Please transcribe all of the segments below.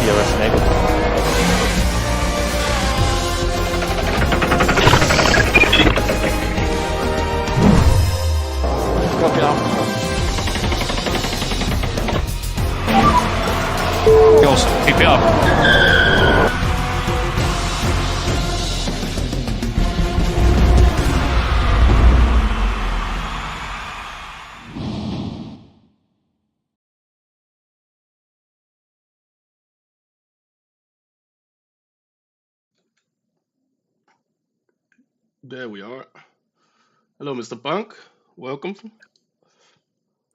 You're listening. Copy now. Girls, keep it up. There we are. Hello, Mr. Punk. Welcome.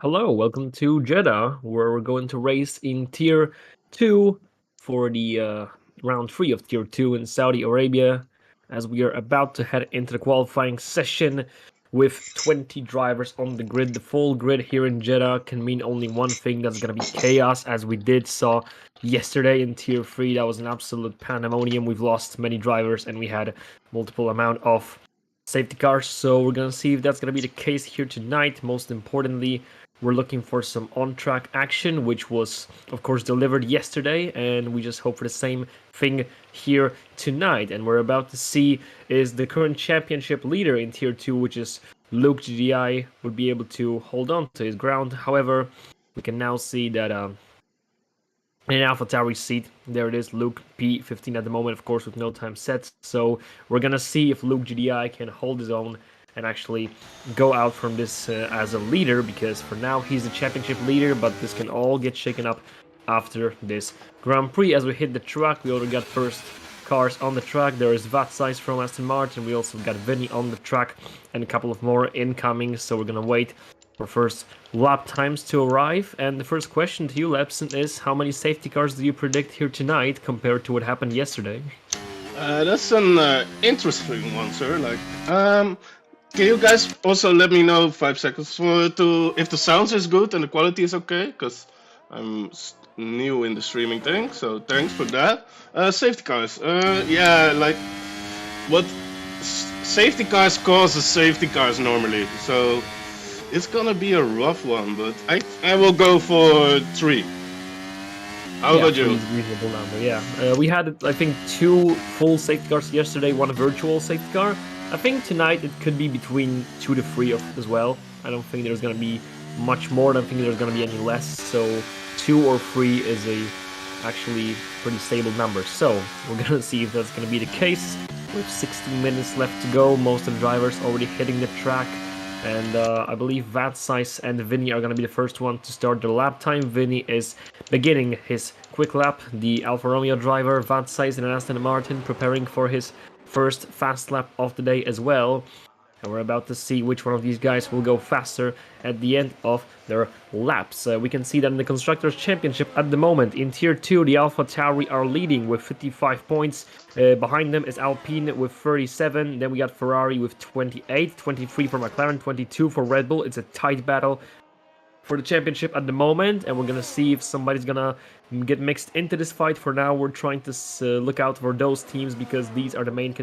Hello, welcome to Jeddah, where we're going to race in Tier 2 for the round 3 of Tier 2 in Saudi Arabia, as we are about to head into the qualifying session with 20 drivers on the grid. The full grid here in Jeddah can mean only one thing, that's going to be chaos, as we saw yesterday in Tier 3. That was an absolute pandemonium. We've lost many drivers, and we had multiple amount of safety cars, so we're going to see if that's going to be the case here tonight. Most importantly, we're looking for some on-track action, which was, of course, delivered yesterday, and we just hope for the same thing here tonight. And we're about to see is the current championship leader in Tier 2, which is Luke GDI, would be able to hold on to his ground. However, we can now see that in AlphaTauri seat, there it is, Luke P15 at the moment, of course, with no time set. So we're going to see if Luke GDI can hold his own and actually go out from this as a leader, because for now he's the championship leader, but this can all get shaken up after this Grand Prix. As we hit the track, we already got first cars on the track. There is Vatsize from Aston Martin, we also got Vinny on the track, and a couple of more incoming, so we're gonna wait for first lap times to arrive. And the first question to you, Lepson, is how many safety cars do you predict here tonight compared to what happened yesterday? That's an interesting one, sir. Can you guys also let me know 5 seconds if the sound is good and the quality is okay? Because I'm new in the streaming thing, so thanks for that. Safety cars. What safety cars causes safety cars normally, so it's gonna be a rough one, but I will go for 3. How about you? Reasonable number, yeah. We had, I think, 2 full safety cars yesterday, 1 virtual safety car. I think tonight it could be between 2 to 3 as well. I don't think there's going to be much more. I don't think there's going to be any less. So 2 or 3 is actually pretty stable number. So we're going to see if that's going to be the case. With 60 minutes left to go, most of the drivers already hitting the track. And I believe Vatsize and Vinny are going to be the first one to start their lap time. Vinny is beginning his quick lap. The Alfa Romeo driver, Vatsize and Aston Martin, preparing for his first fast lap of the day as well. And we're about to see which one of these guys will go faster at the end of their laps. We can see that in the Constructors' Championship at the moment, in Tier 2, the AlphaTauri are leading with 55 points. Behind them is Alpine with 37. Then we got Ferrari with 28, 23 for McLaren, 22 for Red Bull. It's a tight battle for the championship at the moment, and we're gonna see if somebody's gonna get mixed into this fight. For now, we're trying to look out for those teams, because these are the main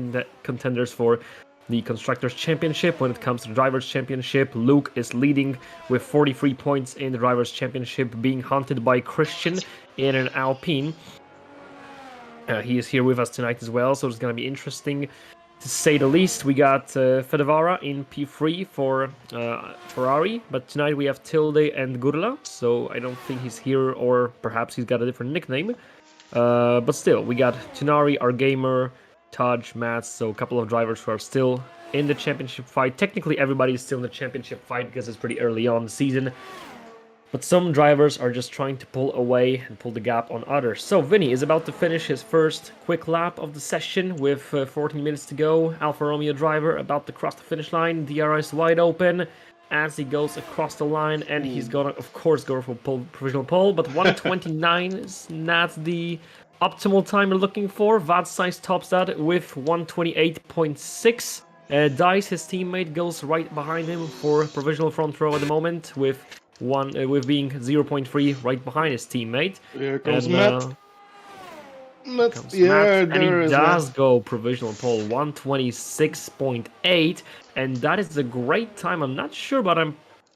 contenders for the Constructors' Championship. When it comes to the Drivers' Championship, Luke is leading with 43 points in the Drivers' Championship, being hunted by Christian in an Alpine. He is here with us tonight as well, so it's gonna be interesting to say the least. We got Fedevara in P3 for Ferrari, but tonight we have Tilde and Gurla, so I don't think he's here, or perhaps he's got a different nickname. But still, we got Tunari, our gamer, Taj, Mats, so a couple of drivers who are still in the championship fight. Technically, everybody is still in the championship fight because it's pretty early on in the season. But some drivers are just trying to pull away and pull the gap on others. So Vinny is about to finish his first quick lap of the session with 14 minutes to go. Alfa Romeo driver about to cross the finish line. DRS is wide open as he goes across the line, and he's gonna, of course, go for provisional pole. But 129 is not the optimal time we're looking for. Vadsize tops that with 128.6. Dice, his teammate, goes right behind him for provisional front row at the moment with being 0.3 right behind his teammate. Here comes and, Matt. Comes Yeah, Matt, and he there is does Matt. go provisional pole 126.8, and that is a great time. I'm not sure, but I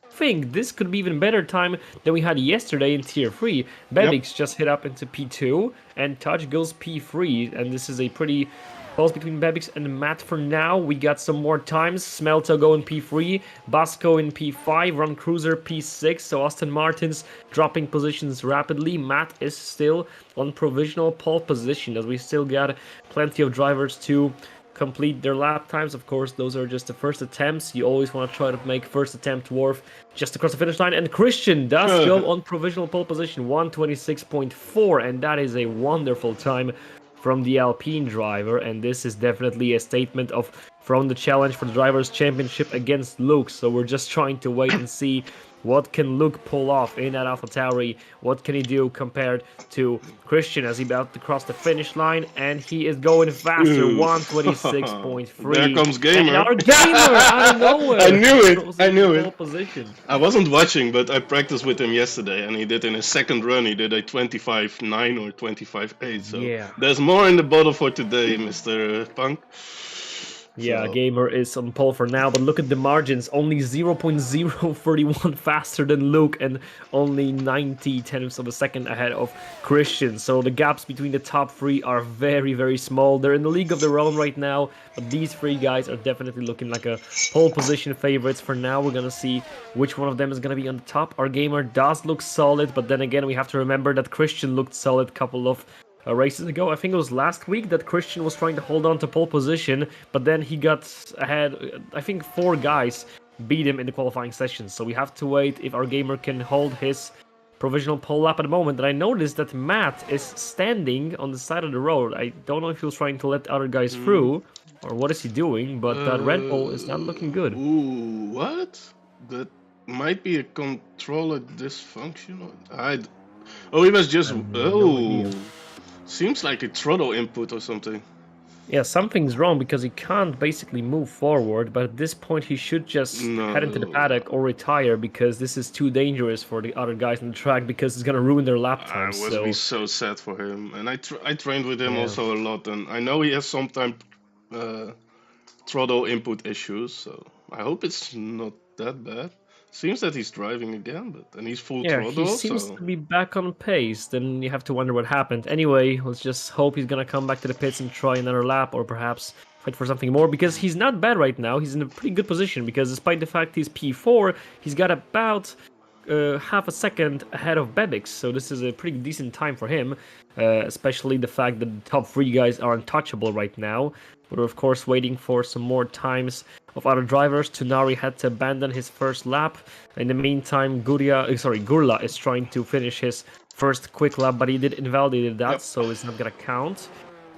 think this could be even better time than we had yesterday in Tier 3. Bebix just hit up into P2, and Touch goes P3, and this is a pretty close between Bebix and Matt for now. We got some more times. Smelto going P3, Basco in P5, Run Cruiser P6, so Austin Martin's dropping positions rapidly. Matt is still on provisional pole position, as we still got plenty of drivers to complete their lap times. Of course, those are just the first attempts. You always want to try to make first attempt worth just across the finish line. And Christian does go on provisional pole position, 126.4, and that is a wonderful time from the Alpine driver, and this is definitely a statement of from the challenge for the Drivers' Championship against Luke. So we're just trying to wait and see what can Luke pull off in that AlphaTauri. What can he do compared to Christian as he about to cross the finish line, and he is going faster, 126.3. There comes Gamer. And our Gamer out of nowhere. I knew it. I knew pole it. Position. I wasn't watching, but I practiced with him yesterday, and he did in his second run. He did a 25.9 or 25.8. So Yeah. there's more in the bottle for today, Mr. Punk. Yeah, So- Gamer is on pole for now, but look at the margins. Only 0.031 faster than Luke and only 90 tenths of a second ahead of Christian. So the gaps between the top three are very, very small. They're in the league of their own right now, but these three guys are definitely looking like a pole position favorites. For now, we're going to see which one of them is going to be on the top. Our Gamer does look solid, but then again, we have to remember that Christian looked solid a couple of races ago. I think it was last week that Christian was trying to hold on to pole position, but then he got ahead. I think 4 guys beat him in the qualifying session, so we have to wait if our Gamer can hold his provisional pole lap at the moment. And I noticed that Matt is standing on the side of the road. I don't know if he was trying to let the other guys through or what is he doing, but that Red Bull is not looking good. Ooh, what? That might be a controller dysfunction. Oh, he was just. Seems like a throttle input or something. Yeah, something's wrong because he can't basically move forward, but at this point he should just head into the paddock or retire, because this is too dangerous for the other guys on the track, because it's gonna ruin their lap time. I would be so sad for him. And I trained with him also a lot, and I know he has sometimes throttle input issues, so I hope it's not that bad. Seems that he's driving again, and he's full throttle. He seems to be back on pace. Then you have to wonder what happened. Anyway, let's just hope he's gonna come back to the pits and try another lap, or perhaps fight for something more, because he's not bad right now. He's in a pretty good position, because despite the fact he's P4, he's got about half a second ahead of Bebix, so this is a pretty decent time for him, especially the fact that the top 3 guys are untouchable right now. We're of course waiting for some more times of other drivers. Tunari had to abandon his first lap. In the meantime, Gurla is trying to finish his first quick lap, but he did invalidate that, so it's not gonna count.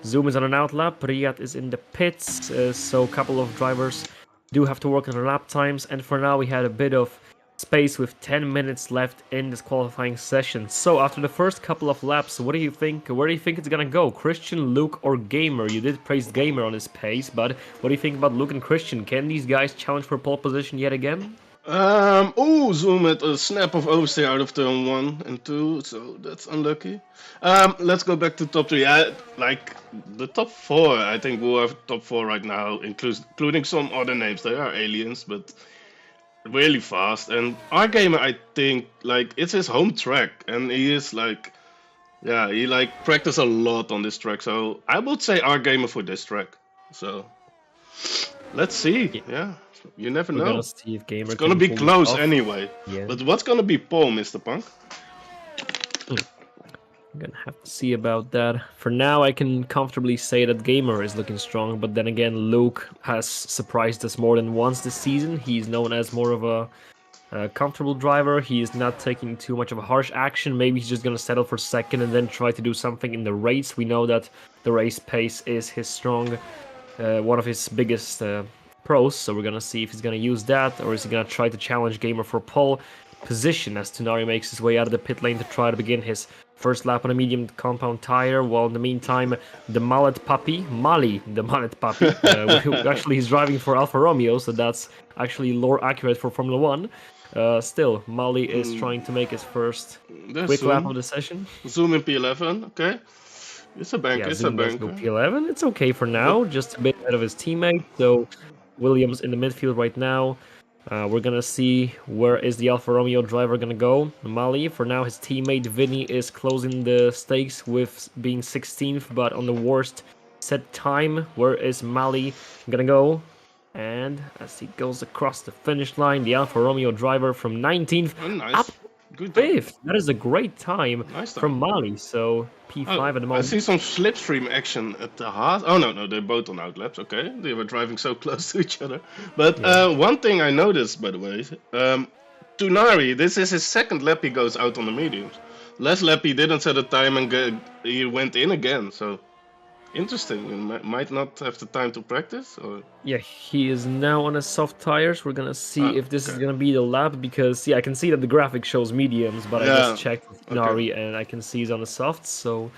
Zoom is on an out lap, Riyad is in the pits, so a couple of drivers do have to work on their lap times, and for now we had a bit of space with 10 minutes left in this qualifying session. So after the first couple of laps, what do you think? Where do you think it's gonna go? Christian, Luke, or Gamer? You did praise Gamer on his pace, but what do you think about Luke and Christian? Can these guys challenge for pole position yet again? Zoom at a snap of oversteer out of turn 1 and 2, so that's unlucky. Let's go back to top 3. Like the top 4, I think we'll have top 4 right now, including some other names. They are aliens, but really fast. And our Gamer, I think, like, it's his home track, and he is like, he like practice a lot on this track. So I would say our Gamer for this track. So let's see. Yeah. You never know. Gonna see if Gamer it's gonna be close anyway. Yeah. But what's gonna be pole, Mr. Punk? I'm gonna have to see about that. For now, I can comfortably say that Gamer is looking strong, but then again, Luke has surprised us more than once this season. He's known as more of a comfortable driver. He is not taking too much of a harsh action. Maybe he's just going to settle for second and then try to do something in the race. We know that the race pace is his one of his biggest pros. So we're going to see if he's going to use that, or is he going to try to challenge Gamer for pole position as Tonari makes his way out of the pit lane to try to begin his first lap on a medium compound tire, while in the meantime the mullet puppy, Mali, the mullet puppy, who actually is driving for Alfa Romeo, so that's actually lore accurate for Formula 1. Still, Mali is trying to make his first quick lap of the session. Zoom in P11, okay. It's a banker, Yeah, it's a Zoom does banker. go P11. It's okay for now, just a bit ahead of his teammate. So Williams in the midfield right now. We're gonna see where is the Alfa Romeo driver gonna go. Mali, for now, his teammate Vinny is closing the stakes with being 16th, but on the worst set time. Where is Mali gonna go? And as he goes across the finish line, the Alfa Romeo driver from 19th Oh, nice. up Good job. 5th. That is a great time Nice time. from Mali. So P5 at the I moment. see some slipstream action at the Haas. Oh no, they're both on outlaps. Okay, they were driving so close to each other. But one thing I noticed, by the way, Tunari, this is his second lap he goes out on the mediums. Last lap he didn't set a time and he went in again. So interesting. You might not have the time to practice. Or... Yeah, he is now on his soft tires. We're gonna see if this is okay. gonna be the lap, because I can see that the graphic shows mediums, but I just checked with Nari and I can see he's on the softs, so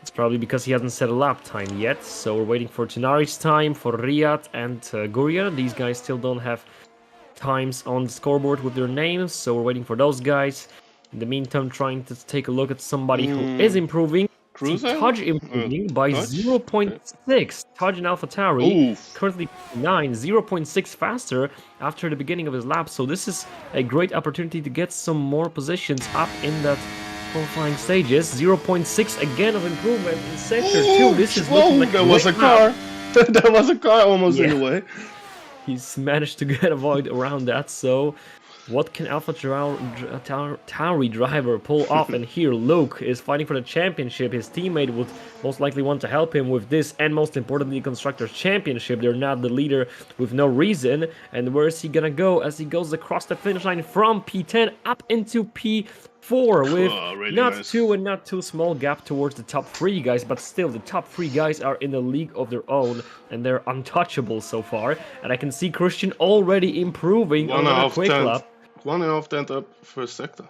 it's probably because he hasn't set a lap time yet. So we're waiting for Tunari's time, for Riyad and Guria. These guys still don't have times on the scoreboard with their names, so we're waiting for those guys. In the meantime, trying to take a look at somebody who is improving. Taj improving by 0.6. Taj and AlphaTauri currently 9, 0.6 faster after the beginning of his lap. So this is a great opportunity to get some more positions up in that qualifying stages. 0.6 again of improvement in sector 2. This is looking like there was a car. There was a car almost in the way. He's managed to get a void around that. So what can AlphaTauri driver pull off? And here Luke is fighting for the championship. His teammate would most likely want to help him with this, and most importantly, Constructors Championship. They're not the leader with no reason. And where is he gonna go as he goes across the finish line from P10 up into P4 with really not nice. not too small gap towards the top 3 guys, but still the top 3 guys are in a league of their own and they're untouchable so far. And I can see Christian already improving on a quick lap. 1.5 tenth up first sector.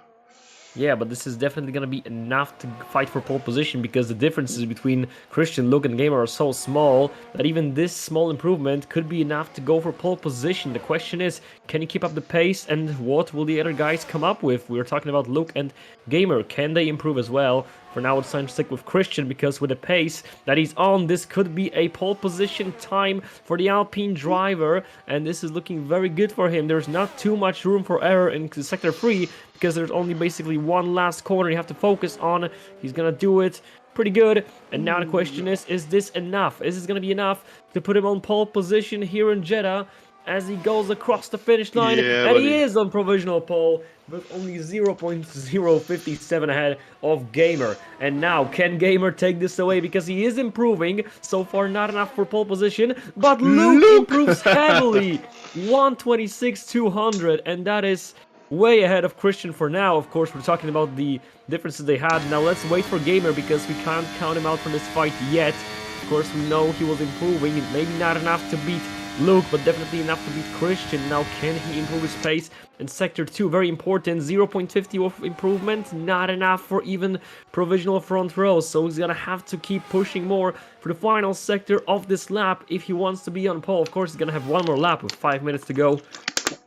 Yeah, but this is definitely going to be enough to fight for pole position, because the differences between Christian, Luke, and Gamer are so small that even this small improvement could be enough to go for pole position. The question is, can you keep up the pace, and what will the other guys come up with? We're talking about Luke and Gamer. Can they improve as well? For now, it's time to stick with Christian, because with the pace that he's on, this could be a pole position time for the Alpine driver, and this is looking very good for him. There's not too much room for error in Sector 3, because there's only basically one last corner you have to focus on. He's gonna do it pretty good, and now the question is this enough? Is this gonna be enough to put him on pole position here in Jeddah as he goes across the finish line? Yeah, and he is on provisional pole, with only 0.057 ahead of Gamer. And now, can Gamer take this away? Because he is improving. So far, not enough for pole position, but Luke improves heavily. 126,200, and that is way ahead of Christian for now. Of course, we're talking about the differences they had. Now let's wait for Gamer, because we can't count him out from this fight yet. Of course, we know he was improving. Maybe not enough to beat Luke, but definitely enough to beat Christian. Now, can he improve his pace in Sector 2? Very important. 0.50 of improvement. Not enough for even provisional front row. So he's gonna have to keep pushing more for the final sector of this lap if he wants to be on pole. Of course, he's gonna have one more lap with 5 minutes to go.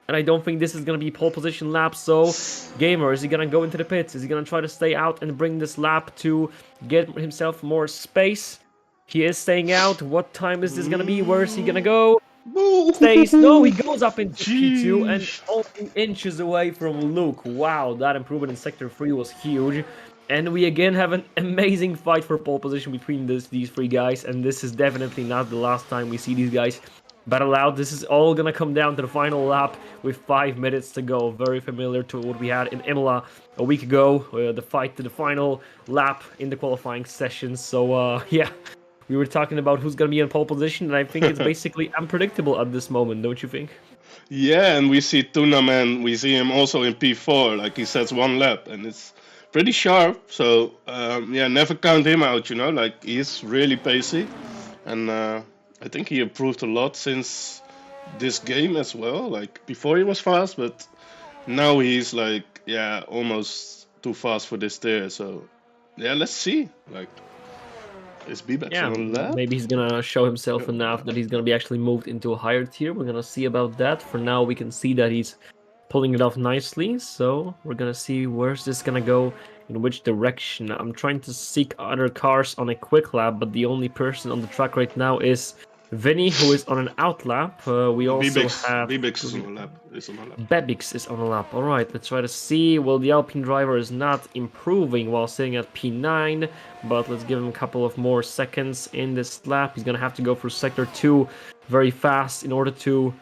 And I don't think this is going to be pole position lap. So Gamer, is he going to go into the pits? Is he going to try to stay out and bring this lap to get himself more space? He is staying out. What time is this going to be? Where is he going to go? Stays. No, he goes up into P2 and only inches away from Luke. Wow, that improvement in Sector 3 was huge. And we again have an amazing fight for pole position between these 3 guys. And this is definitely not the last time we see these guys battle out. This is all gonna come down to the final lap with 5 minutes to go. Very familiar to what we had in Imola a week ago, the fight to the final lap in the qualifying session. So yeah, we were talking about who's gonna be in pole position, and I think it's basically unpredictable at this moment, don't you think? Yeah, and we see Tuna Man. We see him also in P4. Like he sets one lap, and it's pretty sharp. So yeah, never count him out. You know, like he's really pacey, and I think he improved a lot since this game as well. Like before he was fast, but now he's like yeah, almost too fast for this tier. So yeah, let's see. Like is B-Bax Yeah, on a lap? maybe he's gonna show himself enough that he's gonna be actually moved into a higher tier. We're gonna see about that. For now, we can see that he's pulling it off nicely. So we're gonna see where's this gonna go, in which direction. I'm trying to seek other cars on a quick lap, but the only person on the track right now is Vinny, who is on an out lap. We also have B-Bax is on a lap. Is on a lap. Bebix is on a lap. All right, let's try to see. Well, the Alpine driver is not improving while sitting at P9, but let's give him a couple of more seconds in this lap. He's going to have to go through Sector 2 very fast in order to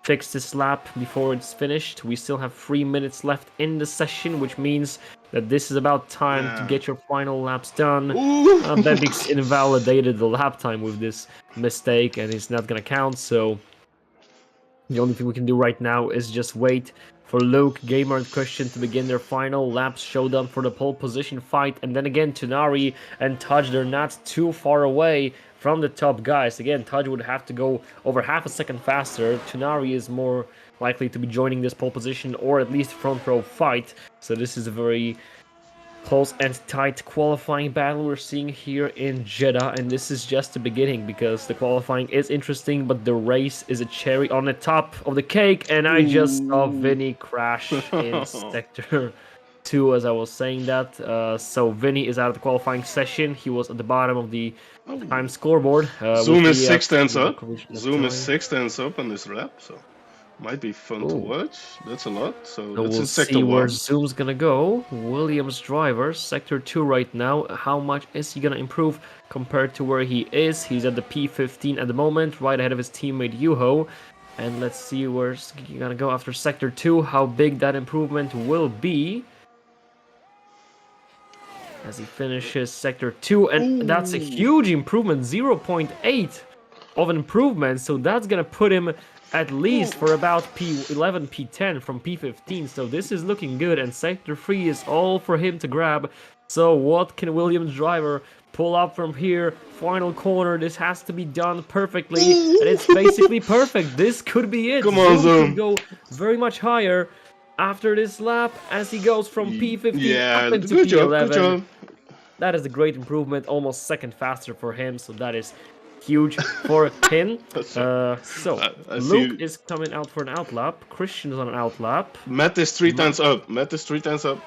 fix this lap before it's finished. We still have 3 minutes left in the session, which means that this is about time to get your final laps done. Bebix invalidated the lap time with this mistake, and it's not going to count, so the only thing we can do right now is just wait for Luke, Gamer, and Christian to begin their final laps showdown for the pole position fight. And then again, Tunari and Tudge, they're not too far away from the top guys. Again, Tudge would have to go over half a second faster. Tunari is more likely to be joining this pole position or at least front row fight. So this is a very close and tight qualifying battle we're seeing here in Jeddah, and this is just the beginning because the qualifying is interesting, but the race is a cherry on the top of the cake. And I just saw Vinny crash in Sector 2 as I was saying that. So Vinny is out of the qualifying session. He was at the bottom of the time scoreboard. Zoom is 6 tenths up. Zoom is 6 tenths up on this lap, so might be fun to watch. That's a lot. So that's we'll in Sector see 1. where Zoom's gonna go. Williams driver, Sector 2 right now. How much is he gonna improve compared to where he is? He's at the P15 at the moment, right ahead of his teammate Yuho. And let's see where's he gonna go after Sector 2, how big that improvement will be as he finishes Sector 2. And that's a huge improvement, 0.8 of an improvement. So that's gonna put him at least for about P11, P10 from P15. So this is looking good, and Sector 3 is all for him to grab. So what can Williams driver pull up from here? Final corner, this has to be done perfectly, and it's basically perfect. This could be it. Come on, Zoom. Could go very much higher after this lap as he goes from P15 up into P11. Good job. That is a great improvement, almost second faster for him, so that is huge for him. Luke is coming out for an outlap. Christian is on an outlap. Matt is 3 times up. Matt is 3 times up.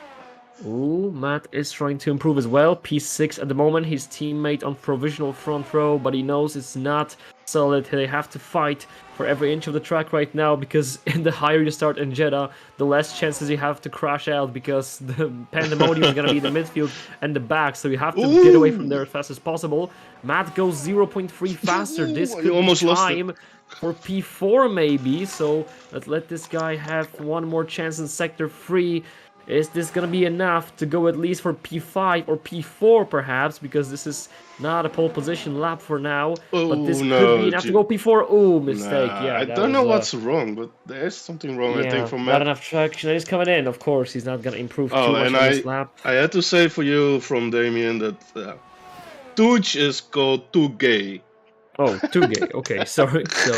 Ooh, Matt is trying to improve as well. P6 at the moment. His teammate on provisional front row, but he knows it's not solid. They have to fight for every inch of the track right now, because the higher you start in Jeddah, the less chances you have to crash out, because the pandemonium is going to be in the midfield and the back, so you have to get away from there as fast as possible. Matt goes 0.3 faster. This could be time for P4 maybe, so let's let this guy have one more chance in Sector 3. Is this gonna be enough to go at least for P5 or P4 perhaps, because this is not a pole position lap for now, but this could be enough to go P4. Oh, mistake. Yeah, I don't know what's wrong, but there's something wrong, I think, for Matt. Not enough traction. He's coming in, of course. He's not gonna improve too much on this lap. I had to say for you from Damien that Tooch is called too gay. Oh, too gay. Okay, sorry. So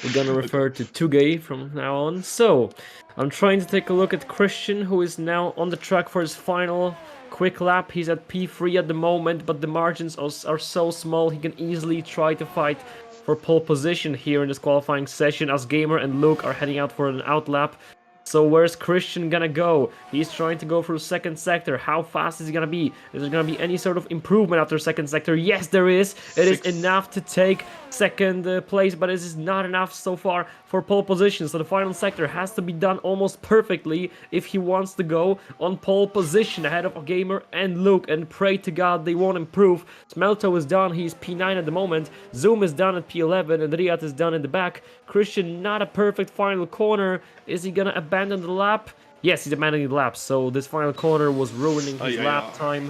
we're gonna refer to too gay from now on. So I'm trying to take a look at Christian, who is now on the track for his final quick lap. He's at P3 at the moment, but the margins are so small he can easily try to fight for pole position here in this qualifying session, as Gamer and Luke are heading out for an out lap. So where's Christian gonna go? He's trying to go through second sector. How fast is he gonna be? Is there gonna be any sort of improvement after second sector? Yes, there is. It is enough to take second place, but it is not enough so far for pole position. So the final sector has to be done almost perfectly if he wants to go on pole position ahead of Gamer and Luke, and pray to God they won't improve. Smelto is done. He's P9 at the moment. Zoom is done at P11, and Riyad is done in the back. Christian, not a perfect final corner. Is he gonna abandon the lap? Yes, he's abandoning the lap. So this final corner was ruining his lap time,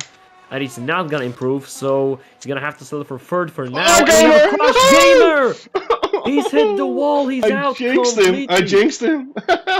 and he's not gonna improve. So he's gonna have to settle for third for now. Oh, Gamer! Gamer! He's hit the wall. He's I out jinxed completely. him. I jinxed him.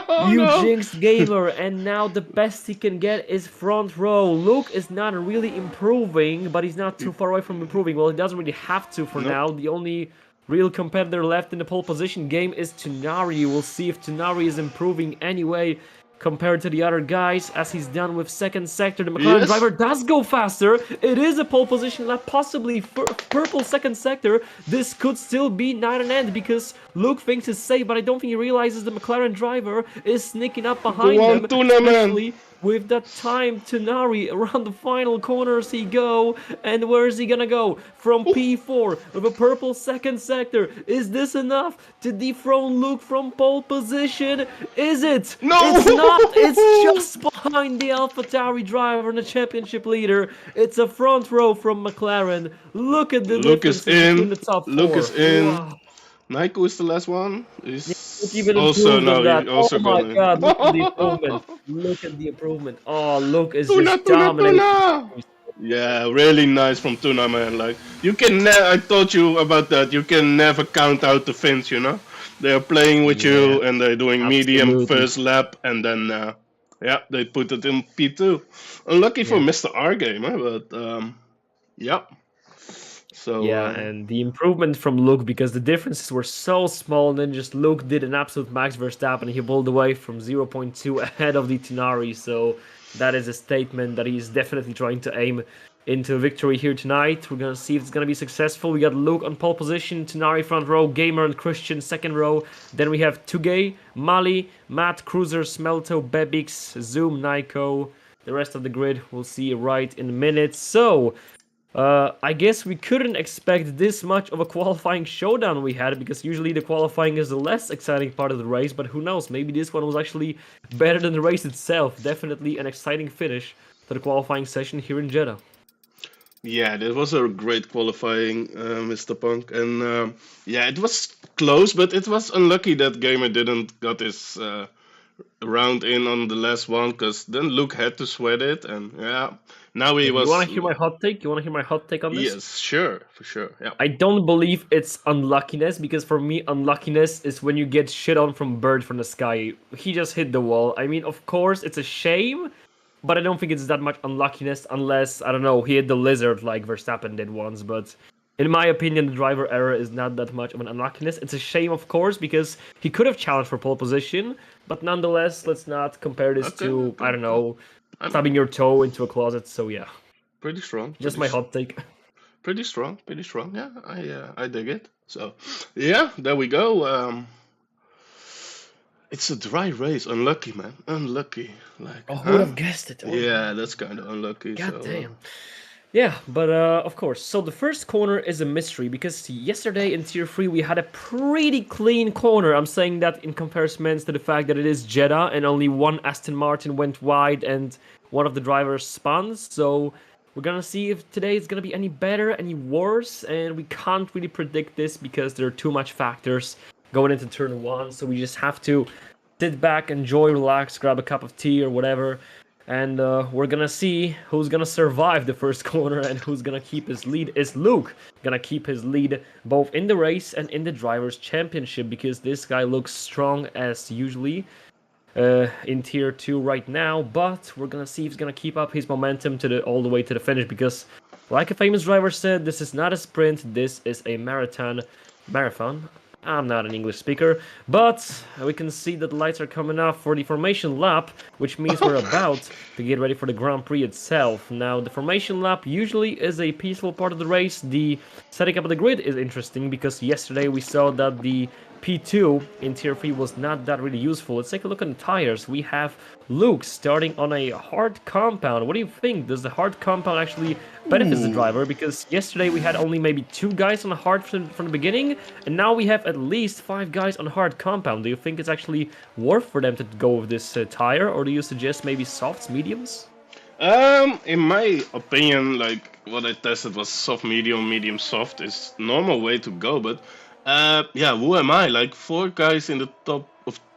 Oh, You no. jinxed Gamer, and now the best he can get is front row. Luke is not really improving, but he's not too far away from improving. Well, he doesn't really have to for Nope. now. The only real competitor left in the pole position game is Tunari. We'll see if Tunari is improving anyway compared to the other guys, as he's done with second sector. The McLaren Yes. driver does go faster. It is a pole position lap, possibly purple second sector. This could still be not an end because Luke thinks it's safe, but I don't think he realizes the McLaren driver is sneaking up behind Go on, them, Tuna, man. especially with that time. Tunari around the final corners he go, and where is he gonna go? From P4 with a purple second sector. Is this enough to dethrone Luke from pole position? Is it? No! It's not. It's just behind the AlphaTauri driver and the championship leader. It's a front row from McLaren. Look at the Luke is difference between in. the top four. Luke is in. Wow. Nico is the last one. Luke Is even also improved on no, that. he also Oh my gone in. god, look at the improvement. Look at the improvement. Oh, Luke is Tuna, just Tuna, dominating. Tuna! Yeah, really nice from Tuna, man. Like, you can I told you about that. You can never count out the Finns, you know? They're playing with you and they're doing medium Absolutely. first lap and then, yeah, they put it in P2. Unlucky for Mr. R game, huh? But, yeah. So, Yeah, and the improvement from Luke, because the differences were so small, and then just Luke did an absolute Max Verstappen. He pulled away from 0.2 ahead of the Tinari, so that is a statement that he's definitely trying to aim into victory here tonight. We're gonna see if it's gonna be successful. We got Luke on pole position, Tinari front row, Gamer and Christian second row. Then we have Tugay, Mali, Matt, Cruiser, Smelto, Bebix, Zoom, Nico. The rest of the grid we'll see right in a minute. So, I guess we couldn't expect this much of a qualifying showdown we had, because usually the qualifying is the less exciting part of the race, but who knows, maybe this one was actually better than the race itself. Definitely an exciting finish to the qualifying session here in Jeddah. yeah, that was a great qualifying, Mr. Punk. And, yeah, it was close, but it was unlucky that Gamer didn't got his round in on the last one, because then Luke had to sweat it, and yeah, now he was. You want to hear my hot take? You want to hear my hot take on this? Yes, sure, for sure. Yeah. I don't believe it's unluckiness, because for me, unluckiness is when you get shit on from bird from the sky. He just hit the wall. I mean, of course, it's a shame, but I don't think it's that much unluckiness unless, I don't know, he hit the lizard like Verstappen did once. But in my opinion, the driver error is not that much of an unluckiness. It's a shame, of course, because he could have challenged for pole position, but nonetheless, let's not compare this to, I don't know, stubbing your toe into a closet. So yeah, Pretty strong. just pretty my hot take. Pretty strong. Pretty strong. Yeah, I dig it. So, yeah, there we go. It's a dry race. Unlucky, man. Unlucky. Like. Oh, who would have guessed it? Oh, Yeah, that's kind of unlucky. God so, damn. Yeah, but of course. So the first corner is a mystery, because yesterday in Tier 3 we had a pretty clean corner. I'm saying that in comparison to the fact that it is Jeddah and only one Aston Martin went wide and one of the drivers spun. So we're gonna see if today is gonna be any better, any worse, and we can't really predict this because there are too much factors going into turn 1. So we just have to sit back, enjoy, relax, grab a cup of tea or whatever. And we're gonna see who's gonna survive the first corner and who's gonna keep his lead. Is Luke gonna keep his lead both in the race and in the Drivers' Championship? Because this guy looks strong as usually in Tier 2 right now. But we're gonna see if he's gonna keep up his momentum to all the way to the finish. Because, like a famous driver said, this is not a sprint. This is a marathon. I'm not an English speaker, but we can see that the lights are coming off for the formation lap, which means we're about to get ready for the Grand Prix itself. Now, the formation lap usually is a peaceful part of the race. The setting up of the grid is interesting, because yesterday we saw that the P2 in Tier 3 was not that really useful. Let's take a look at the tires. We have Luke starting on a hard compound. What do you think? Does the hard compound actually benefit the driver? Because yesterday we had only maybe 2 guys on a hard from the beginning, and now we have at least 5 guys on hard compound. Do you think it's actually worth for them to go with this tire, or do you suggest maybe softs, mediums? In my opinion, like what I tested was soft, medium, soft is normal way to go. But yeah, who am I? Like 4 guys in the top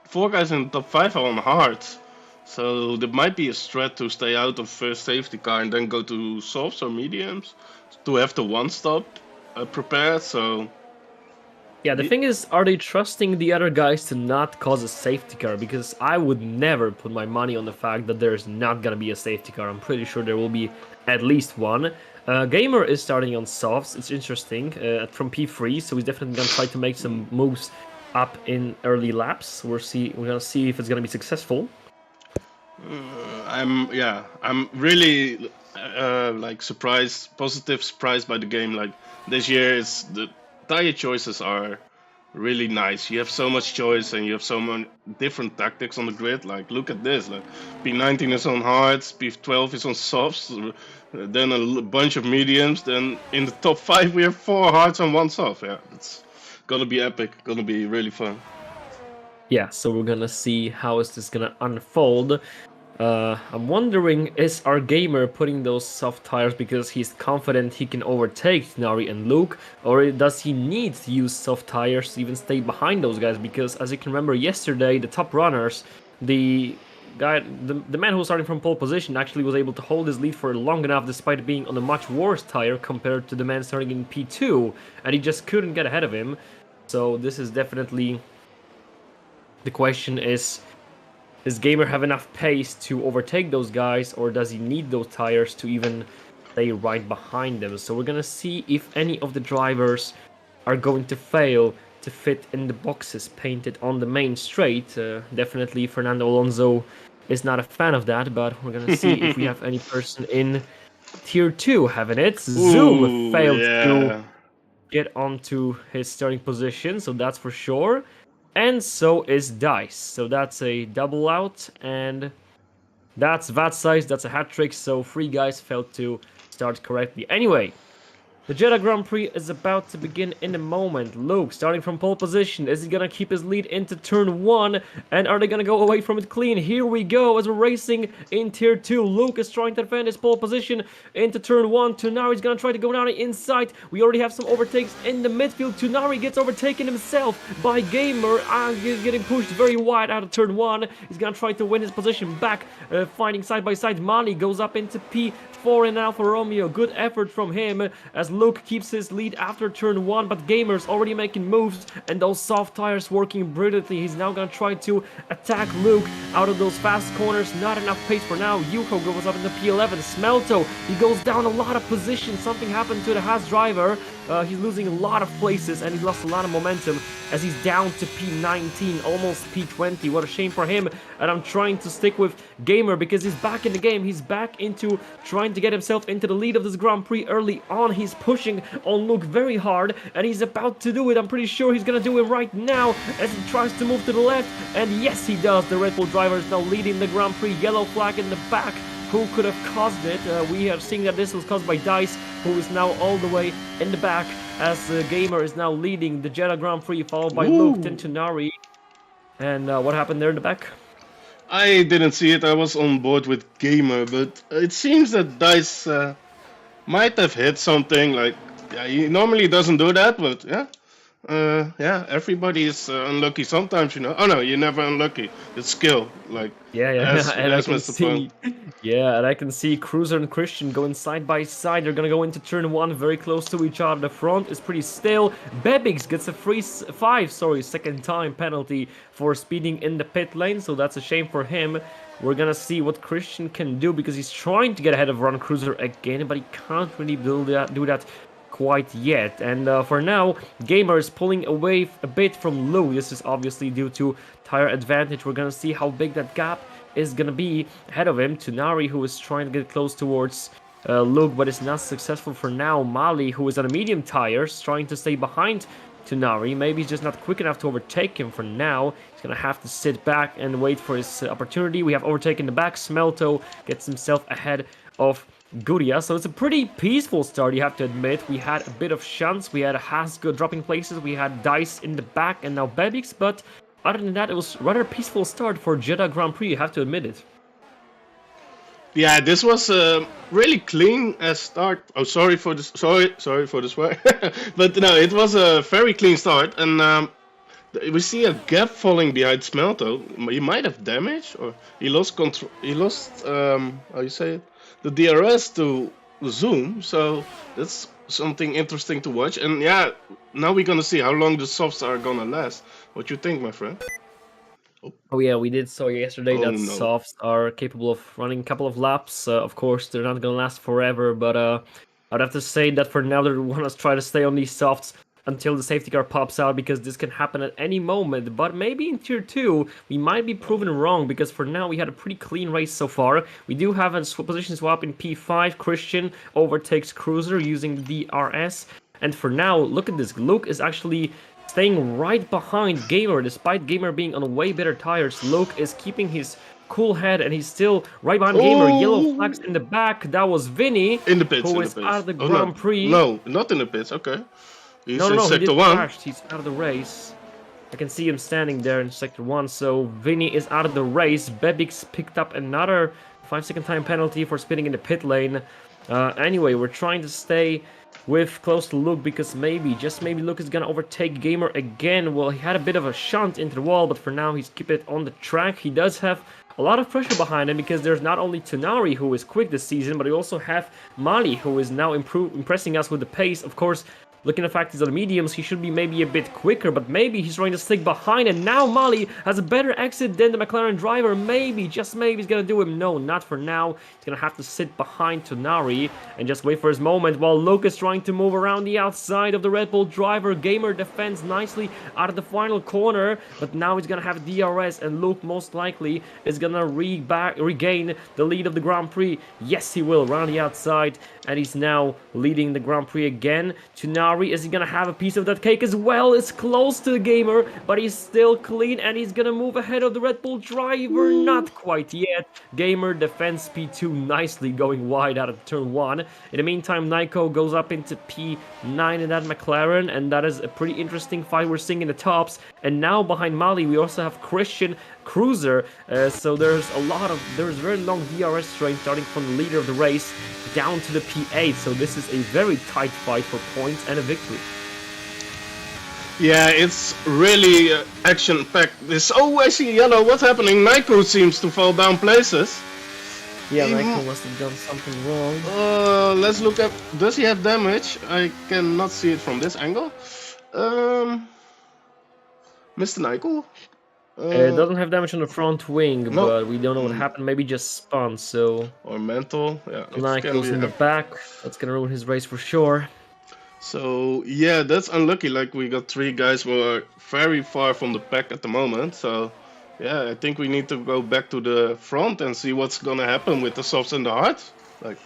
5 are on hards, so there might be a strat to stay out of first safety car and then go to softs or mediums to have the one stop prepared. So Yeah, the thing is, are they trusting the other guys to not cause a safety car? Because I would never put my money on the fact that there's not gonna be a safety car. I'm pretty sure there will be at least one. Gamer is starting on softs. It's interesting from P3, so he's definitely gonna try to make some moves up in early laps. We're gonna see if it's gonna be successful. I'm really like positive surprised by the game. Like this year, the tire choices are really nice. You have so much choice and you have so many different tactics on the grid. Like look at this. Like P19 is on hards, P12 is on softs, then a bunch of mediums. Then in the top 5 we have 4 hards and 1 soft. Yeah, it's gonna be epic. Gonna be really fun. Yeah, so we're gonna see how is this gonna unfold. I'm wondering, is our gamer putting those soft tires because he's confident he can overtake Nari and Luke, or does he need to use soft tires to even stay behind those guys? Because as you can remember yesterday, the top runners, the man who was starting from pole position actually was able to hold his lead for long enough despite being on a much worse tire compared to the man starting in P2, and he just couldn't get ahead of him. So this is definitely... The question is, does Gamer have enough pace to overtake those guys, or does he need those tires to even stay right behind them? So we're gonna see if any of the drivers are going to fail to fit in the boxes painted on the main straight. Definitely Fernando Alonso is not a fan of that, but we're gonna see if we have any person in Tier 2 having it. Zoom failed to get onto his starting position, so that's for sure. And so is Dice. So that's a double out, and that's Vatsize, that's a hat trick, so 3 guys failed to start correctly. Anyway, the Jeddah Grand Prix is about to begin in a moment. Luke starting from pole position. Is he gonna keep his lead into turn 1? And are they gonna go away from it clean? Here we go as we're racing in tier 2. Luke is trying to defend his pole position into turn 1. Tunari is gonna try to go down the inside. We already have some overtakes in the midfield. Tunari gets overtaken himself by Gamer. He's getting pushed very wide out of turn 1. He's gonna try to win his position back. Fighting side by side. Mali goes up into P4 in Alfa Romeo. Good effort from him as Luke keeps his lead after turn 1, but Gamer's already making moves, and those soft tires working brilliantly. He's now gonna try to attack Luke out of those fast corners. Not enough pace for now. Yuko goes up into P11. Smelto, he goes down a lot of positions. Something happened to the Haas driver. He's losing a lot of places, and he's lost a lot of momentum as he's down to P19, almost P20. What a shame for him. And I'm trying to stick with Gamer because he's back in the game. He's back into trying to get himself into the lead of this Grand Prix early on. He's pushing on Luke very hard, and he's about to do it. I'm pretty sure he's gonna do it right now as he tries to move to the left. And yes, he does. The Red Bull driver is now leading the Grand Prix. Yellow flag in the back. Who could have caused it? We are seeing that this was caused by Dice, who is now all the way in the back as Gamer is now leading the Jeddah Grand Prix, followed by Luke, then Tunari. And what happened there in the back? I didn't see it. I was on board with Gamer, but it seems that Dice might have hit something. Like, yeah, he normally doesn't do that, but yeah. Everybody is unlucky sometimes, you know. Oh no, you're never unlucky. It's skill, like and I can see Cruiser and Christian going side by side. They're gonna go into turn 1 very close to each other. The front is pretty still. Bebix gets a second time penalty for speeding in the pit lane, so that's a shame for him. We're gonna see what Christian can do because he's trying to get ahead of Ron Cruiser again, but he can't really do that quite yet. And for now, Gamer is pulling away a bit from Luke. This is obviously due to tire advantage. We're gonna see how big that gap is gonna be ahead of him. Tunari, who is trying to get close towards Luke, but is not successful for now. Mali, who is on a medium tires, trying to stay behind Tunari. Maybe he's just not quick enough to overtake him for now. He's gonna have to sit back and wait for his opportunity. We have overtaken the back. Smelto gets himself ahead of Guria. So it's a pretty peaceful start, you have to admit. We had a bit of shunts, we had a Haskell dropping places, we had Dice in the back, and now Bebix, but other than that, it was rather a peaceful start for Jeddah Grand Prix, you have to admit it. Yeah, this was a really clean start. Oh, sorry for the swear. But no, it was a very clean start, and we see a gap falling behind Smelto. He might have damage, or he lost control. He lost how you say it? The DRS to zoom, so that's something interesting to watch. And yeah, now we're gonna see how long the softs are gonna last. What you think, my friend? Oh yeah, we did saw yesterday Oh that no. softs are capable of running a couple of laps. Of course, they're not gonna last forever, but I'd have to say that for now they want to try to stay on these softs until the safety car pops out, because this can happen at any moment. But maybe in Tier 2, we might be proven wrong, because for now we had a pretty clean race so far. We do have a position swap in P5. Christian overtakes Cruiser using the DRS. And for now, look at this. Luke is actually staying right behind Gamer, despite Gamer being on way better tires. Luke is keeping his cool head, and he's still right behind Gamer. Yellow flags in the back. That was Vinny, In the pits, who in the is pits. out of the Oh no, Grand Prix. no, not in the pits. Okay, he's No, in he sector did 1. crashed. He's out of the race. I can see him standing there in Sector 1, so Vinny is out of the race. Bebix picked up another 5-second time penalty for spinning in the pit lane. Anyway, we're trying to stay with close to Luke, because maybe, just maybe, Luke is gonna overtake Gamer again. Well, he had a bit of a shunt into the wall, but for now he's keeping it on the track. He does have a lot of pressure behind him, because there's not only Tonari, who is quick this season, but we also have Mali, who is now impressing us with the pace. Of course, looking at the fact he's on the mediums, he should be maybe a bit quicker, but maybe he's trying to stick behind, and now Mali has a better exit than the McLaren driver. Maybe, just maybe, he's gonna do him. No, not for now. He's gonna have to sit behind Tonari and just wait for his moment, while Luke is trying to move around the outside of the Red Bull driver. Gamer defends nicely out of the final corner, but now he's gonna have DRS, and Luke most likely is gonna regain the lead of the Grand Prix. Yes, he will, around the outside, and he's now leading the Grand Prix again. Tonari, is he gonna have a piece of that cake as well? It's close to the Gamer, but he's still clean, and he's gonna move ahead of the Red Bull driver. Not quite yet. Gamer defends P2 nicely, going wide out of turn 1. In the meantime, Nico goes up into P9 in that McLaren, and that is a pretty interesting fight we're seeing in the tops. And now behind Mali, we also have Christian, Cruiser, so there's very long DRS train starting from the leader of the race down to the P8, so this is a very tight fight for points and a victory. Yeah, it's really action-packed. Oh, I see yellow. What's happening? Nico seems to fall down places. Yeah, Nico must have done something wrong. Let's look at. Does he have damage? I cannot see it from this angle. Mr. Nico. It doesn't have damage on the front wing, no. But we don't know what happened. Maybe just spun, so... Or mental, yeah. Nico's in the back. That's gonna ruin his race for sure. So, yeah, that's unlucky. Like, we got 3 guys who are very far from the pack at the moment. So, yeah, I think we need to go back to the front and see what's gonna happen with the softs and the hards.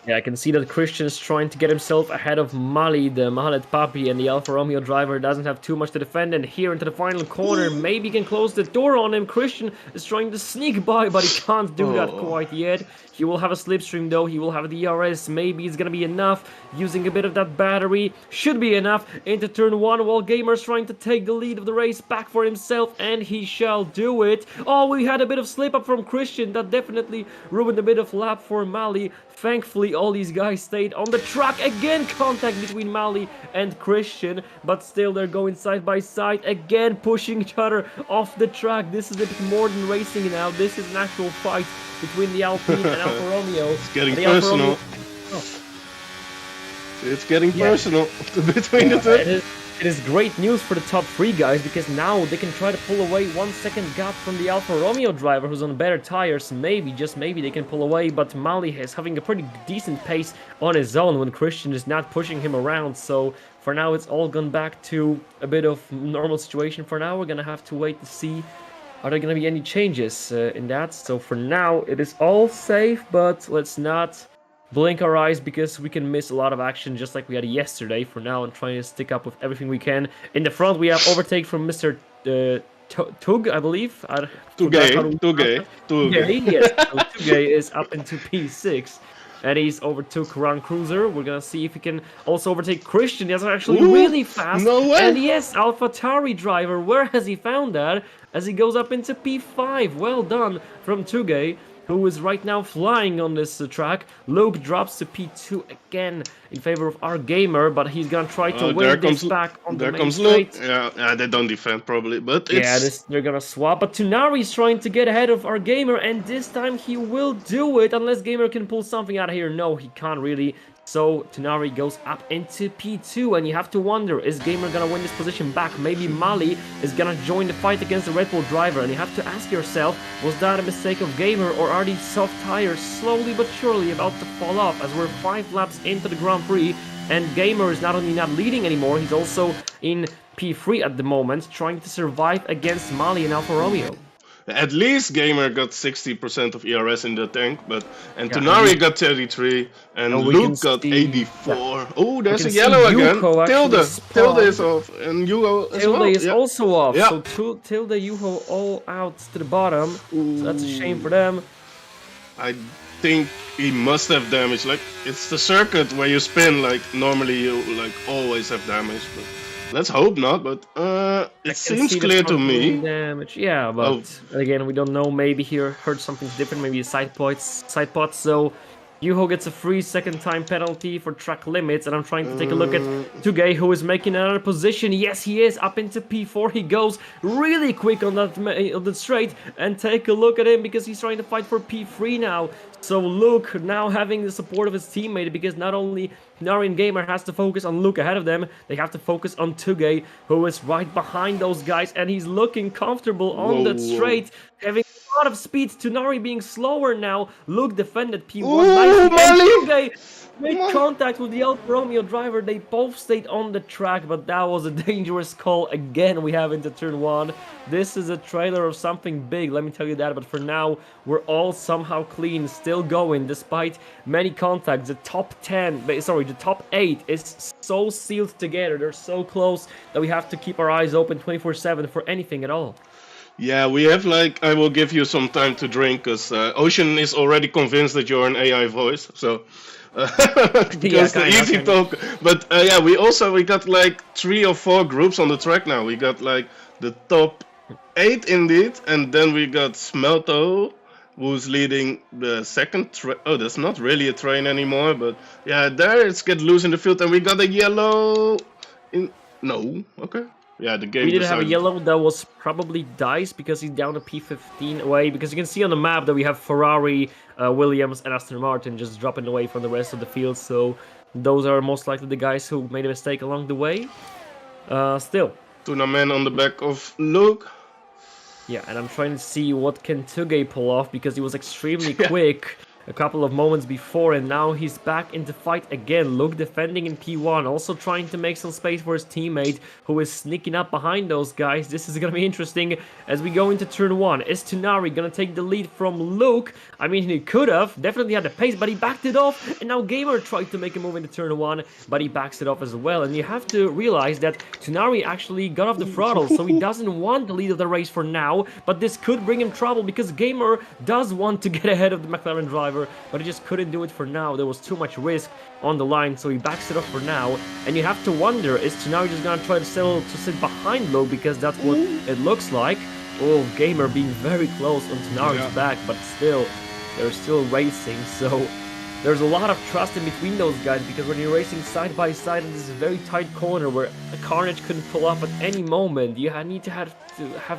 Yeah, I can see that Christian is trying to get himself ahead of Mali, the Mahalet Papi, and the Alfa Romeo driver doesn't have too much to defend. And here into the final corner, maybe he can close the door on him. Christian is trying to sneak by, but he can't do that quite yet. He will have a slipstream though, he will have a DRS, maybe it's gonna be enough. Using a bit of that battery, should be enough. Into turn 1, while Gamer's trying to take the lead of the race back for himself, and he shall do it. Oh, we had a bit of slip up from Christian, that definitely ruined a bit of lap for Mali. Thankfully, all these guys stayed on the track. Again, contact between Mali and Christian, but still they're going side by side, again pushing each other off the track. This is a bit more than racing now. This is an actual fight between the Alpine and Alfa Romeo. It's getting personal. It's getting personal between the two. It is great news for the top 3 guys, because now they can try to pull away 1 second gap from the Alfa Romeo driver who's on better tires. Maybe, just maybe, they can pull away, but Mali is having a pretty decent pace on his own when Christian is not pushing him around. So for now it's all gone back to a bit of normal situation. For now we're gonna have to wait to see, are there gonna be any changes in that. So for now it is all safe, but let's not blink our eyes, because we can miss a lot of action just like we had yesterday. For now, I'm trying to stick up with everything we can. In the front, we have overtake from Mr. Tug, I believe. Tugay. Yes, so Tugay is up into P6. And he's overtook Ron Cruiser. We're gonna see if he can also overtake Christian. He's actually really fast. No way! And yes, AlphaTauri driver, where has he found that? As he goes up into P5. Well done from Tugay, who is right now flying on this track. Luke drops to P2 again in favor of our Gamer, but he's gonna try to win this back on the main straight. Yeah, they don't defend probably, but they're gonna swap. But Tonari's trying to get ahead of our Gamer, and this time he will do it, unless Gamer can pull something out of here. No, he can't really. So Tonari goes up into P2, and you have to wonder, is Gamer gonna win this position back? Maybe Mali is gonna join the fight against the Red Bull driver, and you have to ask yourself, was that a mistake of Gamer, or are these soft tires slowly but surely about to fall off as we're 5 laps into the Grand Prix, and Gamer is not only not leading anymore, he's also in P3 at the moment, trying to survive against Mali and Alfa Romeo. At least Gamer got 60% of ERS in the tank, and Yeah, Tonari got 33, and we Luke can got see- 84. Oh, there's can a yellow see again. Yuko actually Tilde spawned. is off, and Yuko as Tilde well. is Yeah. also off, Yeah. so Tilde, Yuho all out to the bottom, so that's a shame for them. I think he must have damage. Like, it's the circuit where you spin, like, normally you, like, always have damage, but let's hope not, but, it seems clear to me. Damage. Yeah, but again, we don't know, maybe he heard something different, maybe a side pot, so Yuho gets a free second time penalty for track limits, and I'm trying to take a look at Tugay, who is making another position. Yes, he is up into P4. He goes really quick on that straight, and take a look at him because he's trying to fight for P3 now. So Luke now having the support of his teammate, because not only Narian Gamer has to focus on Luke ahead of them, they have to focus on Tugay, who is right behind those guys, and he's looking comfortable on that straight, having a lot of speed. Tonari being slower now. Luke defended P1 nicely, and Tugay made contact with the Alfa Romeo driver. They both stayed on the track, but that was a dangerous call again we have into turn 1. This is a trailer of something big, let me tell you that, but for now, we're all somehow clean, still going, despite many contacts. The top 8 is so sealed together, they're so close that we have to keep our eyes open 24/7 for anything at all. Yeah, we have, like, I will give you some time to drink, because Ocean is already convinced that you're an AI voice, so... because the easy talk, but yeah, we got like 3 or 4 groups on the track now. We got like the top 8 indeed, and then we got Smelto, who's leading the second oh, that's not really a train anymore, but yeah, there it's get loose in the field, and we got a yellow in okay. Yeah, the game. We did have a yellow that was probably Dice, because he's down to P15 away, because you can see on the map that we have Ferrari, Williams and Aston Martin just dropping away from the rest of the field, so those are most likely the guys who made a mistake along the way. Still. Tuna man on the back of Luke. Yeah, and I'm trying to see what can Tugay pull off, because he was extremely quick a couple of moments before, and now he's back into fight again. Luke defending in P1, also trying to make some space for his teammate, who is sneaking up behind those guys. This is gonna be interesting as we go into turn 1. Is Tonari gonna take the lead from Luke? I mean, he could have, definitely had the pace, but he backed it off, and now Gamer tried to make a move into turn 1, but he backs it off as well. And you have to realize that Tonari actually got off the throttle, so he doesn't want the lead of the race for now, but this could bring him trouble, because Gamer does want to get ahead of the McLaren driver, but he just couldn't do it for now. There was too much risk on the line, so he backs it off for now. And you have to wonder, is Tonari just gonna try to sit behind Luke, because that's what it looks like. Oh, Gamer being very close on Tonari's back, but still, they're still racing, so there's a lot of trust in between those guys, because when you're racing side by side in this very tight corner where a Carnage couldn't pull up at any moment, you need to have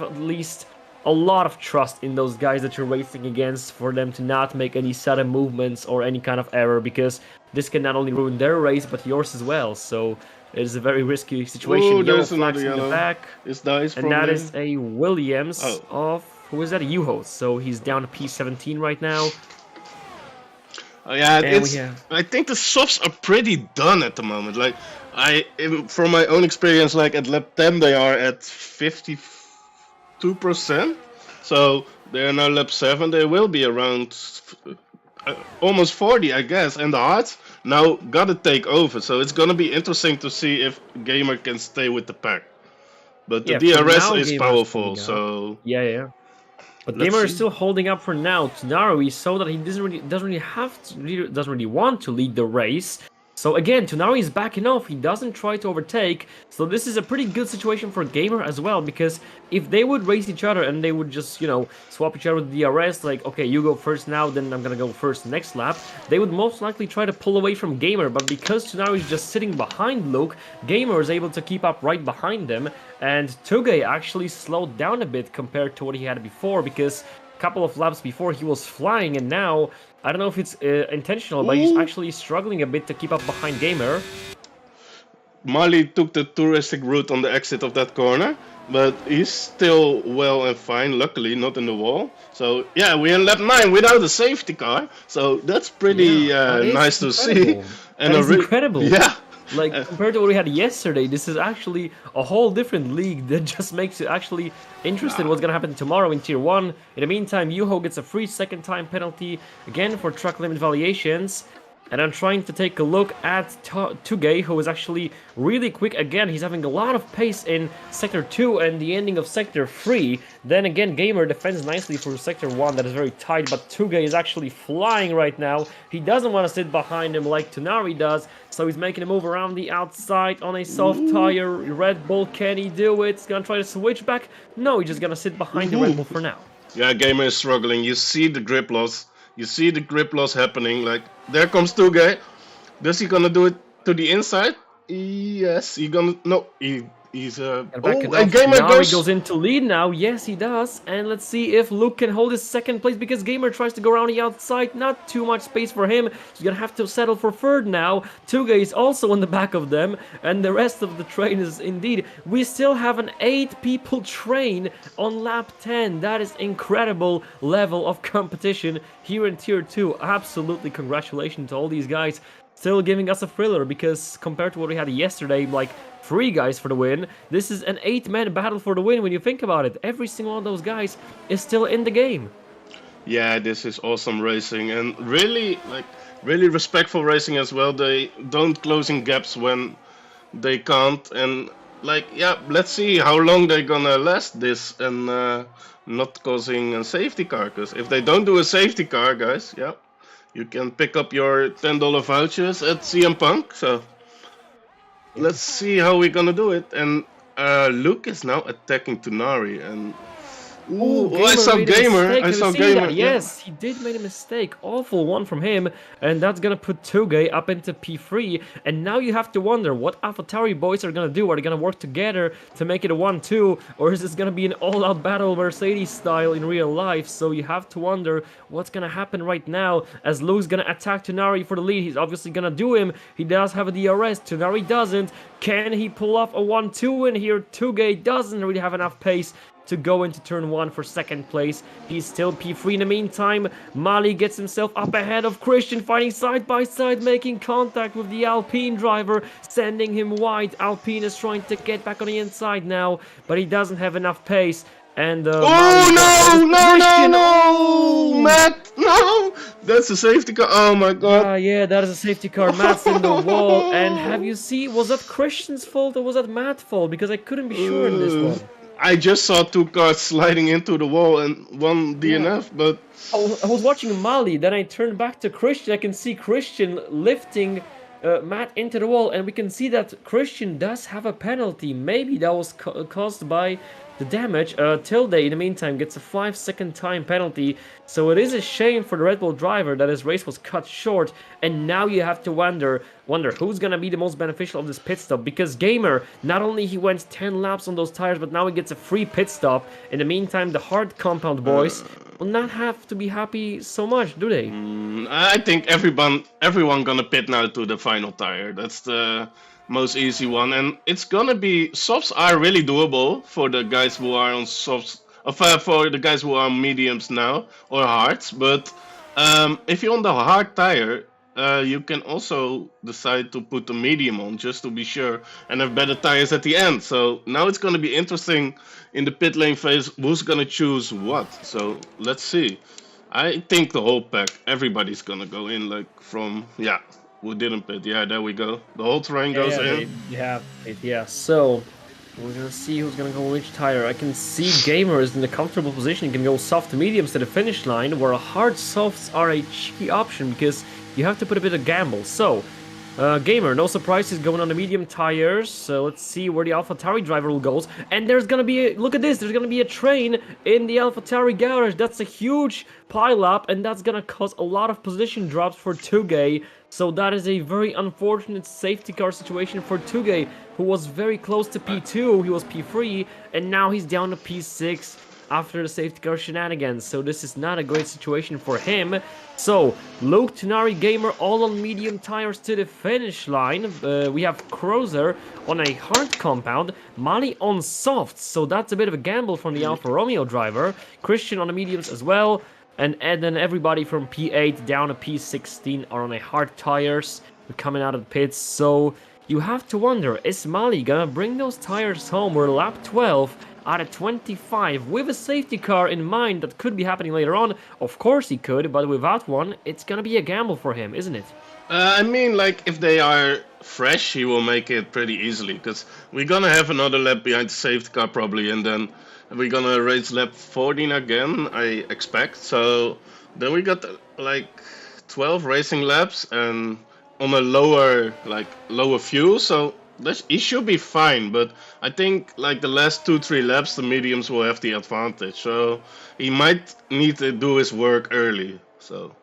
at least a lot of trust in those guys that you're racing against, for them to not make any sudden movements or any kind of error, because this can not only ruin their race but yours as well. So it's a very risky situation. Ooh, there's Yellow another flags in yellow. the back, It's Dice, and that is a Williams of, who is that, a Yuho, so he's down to P17 right now. Yeah, And I think the softs are pretty done at the moment. Like, from my own experience, like at lap 10 they are at 52%. So they are now lap 7. They will be around almost 40, I guess. And the hards now gotta take over. So it's gonna be interesting to see if Gamer can stay with the pack. But the DRS is powerful, so yeah. But Gamer is still holding up for now. Tonari, we saw that he doesn't really want to lead the race. So again, Tonari is backing off. He doesn't try to overtake. So this is a pretty good situation for Gamer as well, because if they would race each other and they would just, swap each other with the DRS, like, okay, you go first now, then I'm gonna go first next lap, they would most likely try to pull away from Gamer. But because Tonari is just sitting behind Luke, Gamer is able to keep up right behind them, and Tugay actually slowed down a bit compared to what he had before, because couple of laps before he was flying, and now I don't know if it's intentional, but he's actually struggling a bit to keep up behind Gamer. Marley took the touristic route on the exit of that corner, but he's still well and fine, luckily not in the wall. So yeah, we're in lap 9 without a safety car, so that's pretty nice to see. And it's incredible. Yeah. Like, compared to what we had yesterday, this is actually a whole different league that just makes it actually interesting what's going to happen tomorrow in Tier 1. In the meantime, Yuho gets a free second time penalty, again for track limit violations. And I'm trying to take a look at Tugay, who is actually really quick. Again, he's having a lot of pace in Sector 2 and the ending of Sector 3. Then again, Gamer defends nicely for Sector 1. That is very tight, but Tugay is actually flying right now. He doesn't want to sit behind him like Tonari does, so he's making a move around the outside on a soft tire. Red Bull, can he do it? He's gonna try to switch back. No, he's just gonna sit behind the Red Bull for now. Yeah, Gamer is struggling. You see the grip loss. You see the grip loss happening. Like, there comes Tugay. Is he gonna do it to the inside? Yes, he's gonna. No, he's and Gamer goes into lead now. Yes, he does. And let's see if Luke can hold his second place, because Gamer tries to go around the outside. Not too much space for him. He's gonna have to settle for third now. Tugay is also on the back of them, and the rest of the train is indeed. We still have an 8-people train on lap 10. That is incredible level of competition here in Tier 2. Absolutely, congratulations to all these guys. Still giving us a thriller, because compared to what we had yesterday, like 3 guys for the win, this is an 8-man battle for the win when you think about it. Every single one of those guys is still in the game. Yeah, this is awesome racing, and really respectful racing as well. They don't closing gaps when they can't, and like, yeah, let's see how long they're gonna last this and not causing a safety car, because if they don't do a safety car, guys, yeah, you can pick up your $10 vouchers at CM Punk. So let's see how we're gonna do it. And Luke is now attacking Tonari, and I saw Gamer. Yes, he did make a mistake. Awful one from him, and that's gonna put Tugay up into P3. And now you have to wonder what AlphaTauri boys are gonna do. Are they gonna work together to make it a 1-2, or is this gonna be an all-out battle Mercedes style in real life? So you have to wonder what's gonna happen right now, as Luke's gonna attack Tonari for the lead. He's obviously gonna do him. He does have a DRS. Tonari doesn't. Can he pull off a 1-2 in here? Tugay doesn't really have enough pace to go into turn 1 for second place. He's still P3 in the meantime. Mali gets himself up ahead of Christian, fighting side by side, making contact with the Alpine driver, sending him wide. Alpine is trying to get back on the inside now, but he doesn't have enough pace. And no, Matt, no, that's a safety car. Oh my god. Yeah, that is a safety car. Matt's in the wall. And have you seen, was that Christian's fault or was that Matt's fault? Because I couldn't be sure in this one. I just saw 2 cars sliding into the wall and 1 DNF, but I was watching Mali, then I turned back to Christian. I can see Christian lifting Matt into the wall, and we can see that Christian does have a penalty. Maybe that was caused by the damage. Tilde, in the meantime, gets a 5-second time penalty. So it is a shame for the Red Bull driver that his race was cut short. And now you have to wonder who's gonna be the most beneficial of this pit stop. Because Gamer, not only he went 10 laps on those tires, but now he gets a free pit stop. In the meantime, the hard compound boys will not have to be happy so much, do they? I think everyone gonna pit now to the final tire. That's the most easy one, and it's gonna be, softs are really doable for the guys who are on softs, for the guys who are mediums now or hards. But if you're on the hard tire, you can also decide to put the medium on just to be sure and have better tires at the end. So now it's gonna be interesting in the pit lane phase who's gonna choose what. So let's see. I think the whole pack, everybody's gonna go in, like from, yeah, who didn't pit? Yeah, there we go. The whole train goes in. Yeah. So we're gonna see who's gonna go which tire. I can see Gamer is in a comfortable position. He can go soft to mediums to the finish line, where hard softs are a cheeky option because you have to put a bit of gamble. So Gamer, no surprises, going on the medium tires. So let's see where the AlphaTauri driver will go. And there's gonna be a, look at this, there's gonna be a train in the AlphaTauri garage. That's a huge pile up, and that's gonna cause a lot of position drops for Tugay. So that is a very unfortunate safety car situation for Tugay, who was very close to P2. He was P3, and now he's down to P6. after the safety car shenanigans, so this is not a great situation for him. So, Luke, Tunari Gamer all on medium tires to the finish line. We have Crozer on a hard compound, Mali on softs, so that's a bit of a gamble from the Alfa Romeo driver. Christian on the mediums as well, and then everybody from P8 down to P16 are on a hard tires. We're coming out of the pits, so you have to wonder, is Mali gonna bring those tires home? We're lap 12 out of 25 with a safety car in mind that could be happening later on. Of course he could, but without one, it's gonna be a gamble for him, isn't it? I mean, like, if they are fresh, he will make it pretty easily, because we're gonna have another lap behind the safety car probably, and then we're gonna race lap 14 again, I expect. So then we got like 12 racing laps and on a lower fuel, so he should be fine. But I think like the last 2-3 laps, the mediums will have the advantage, so he might need to do his work early. So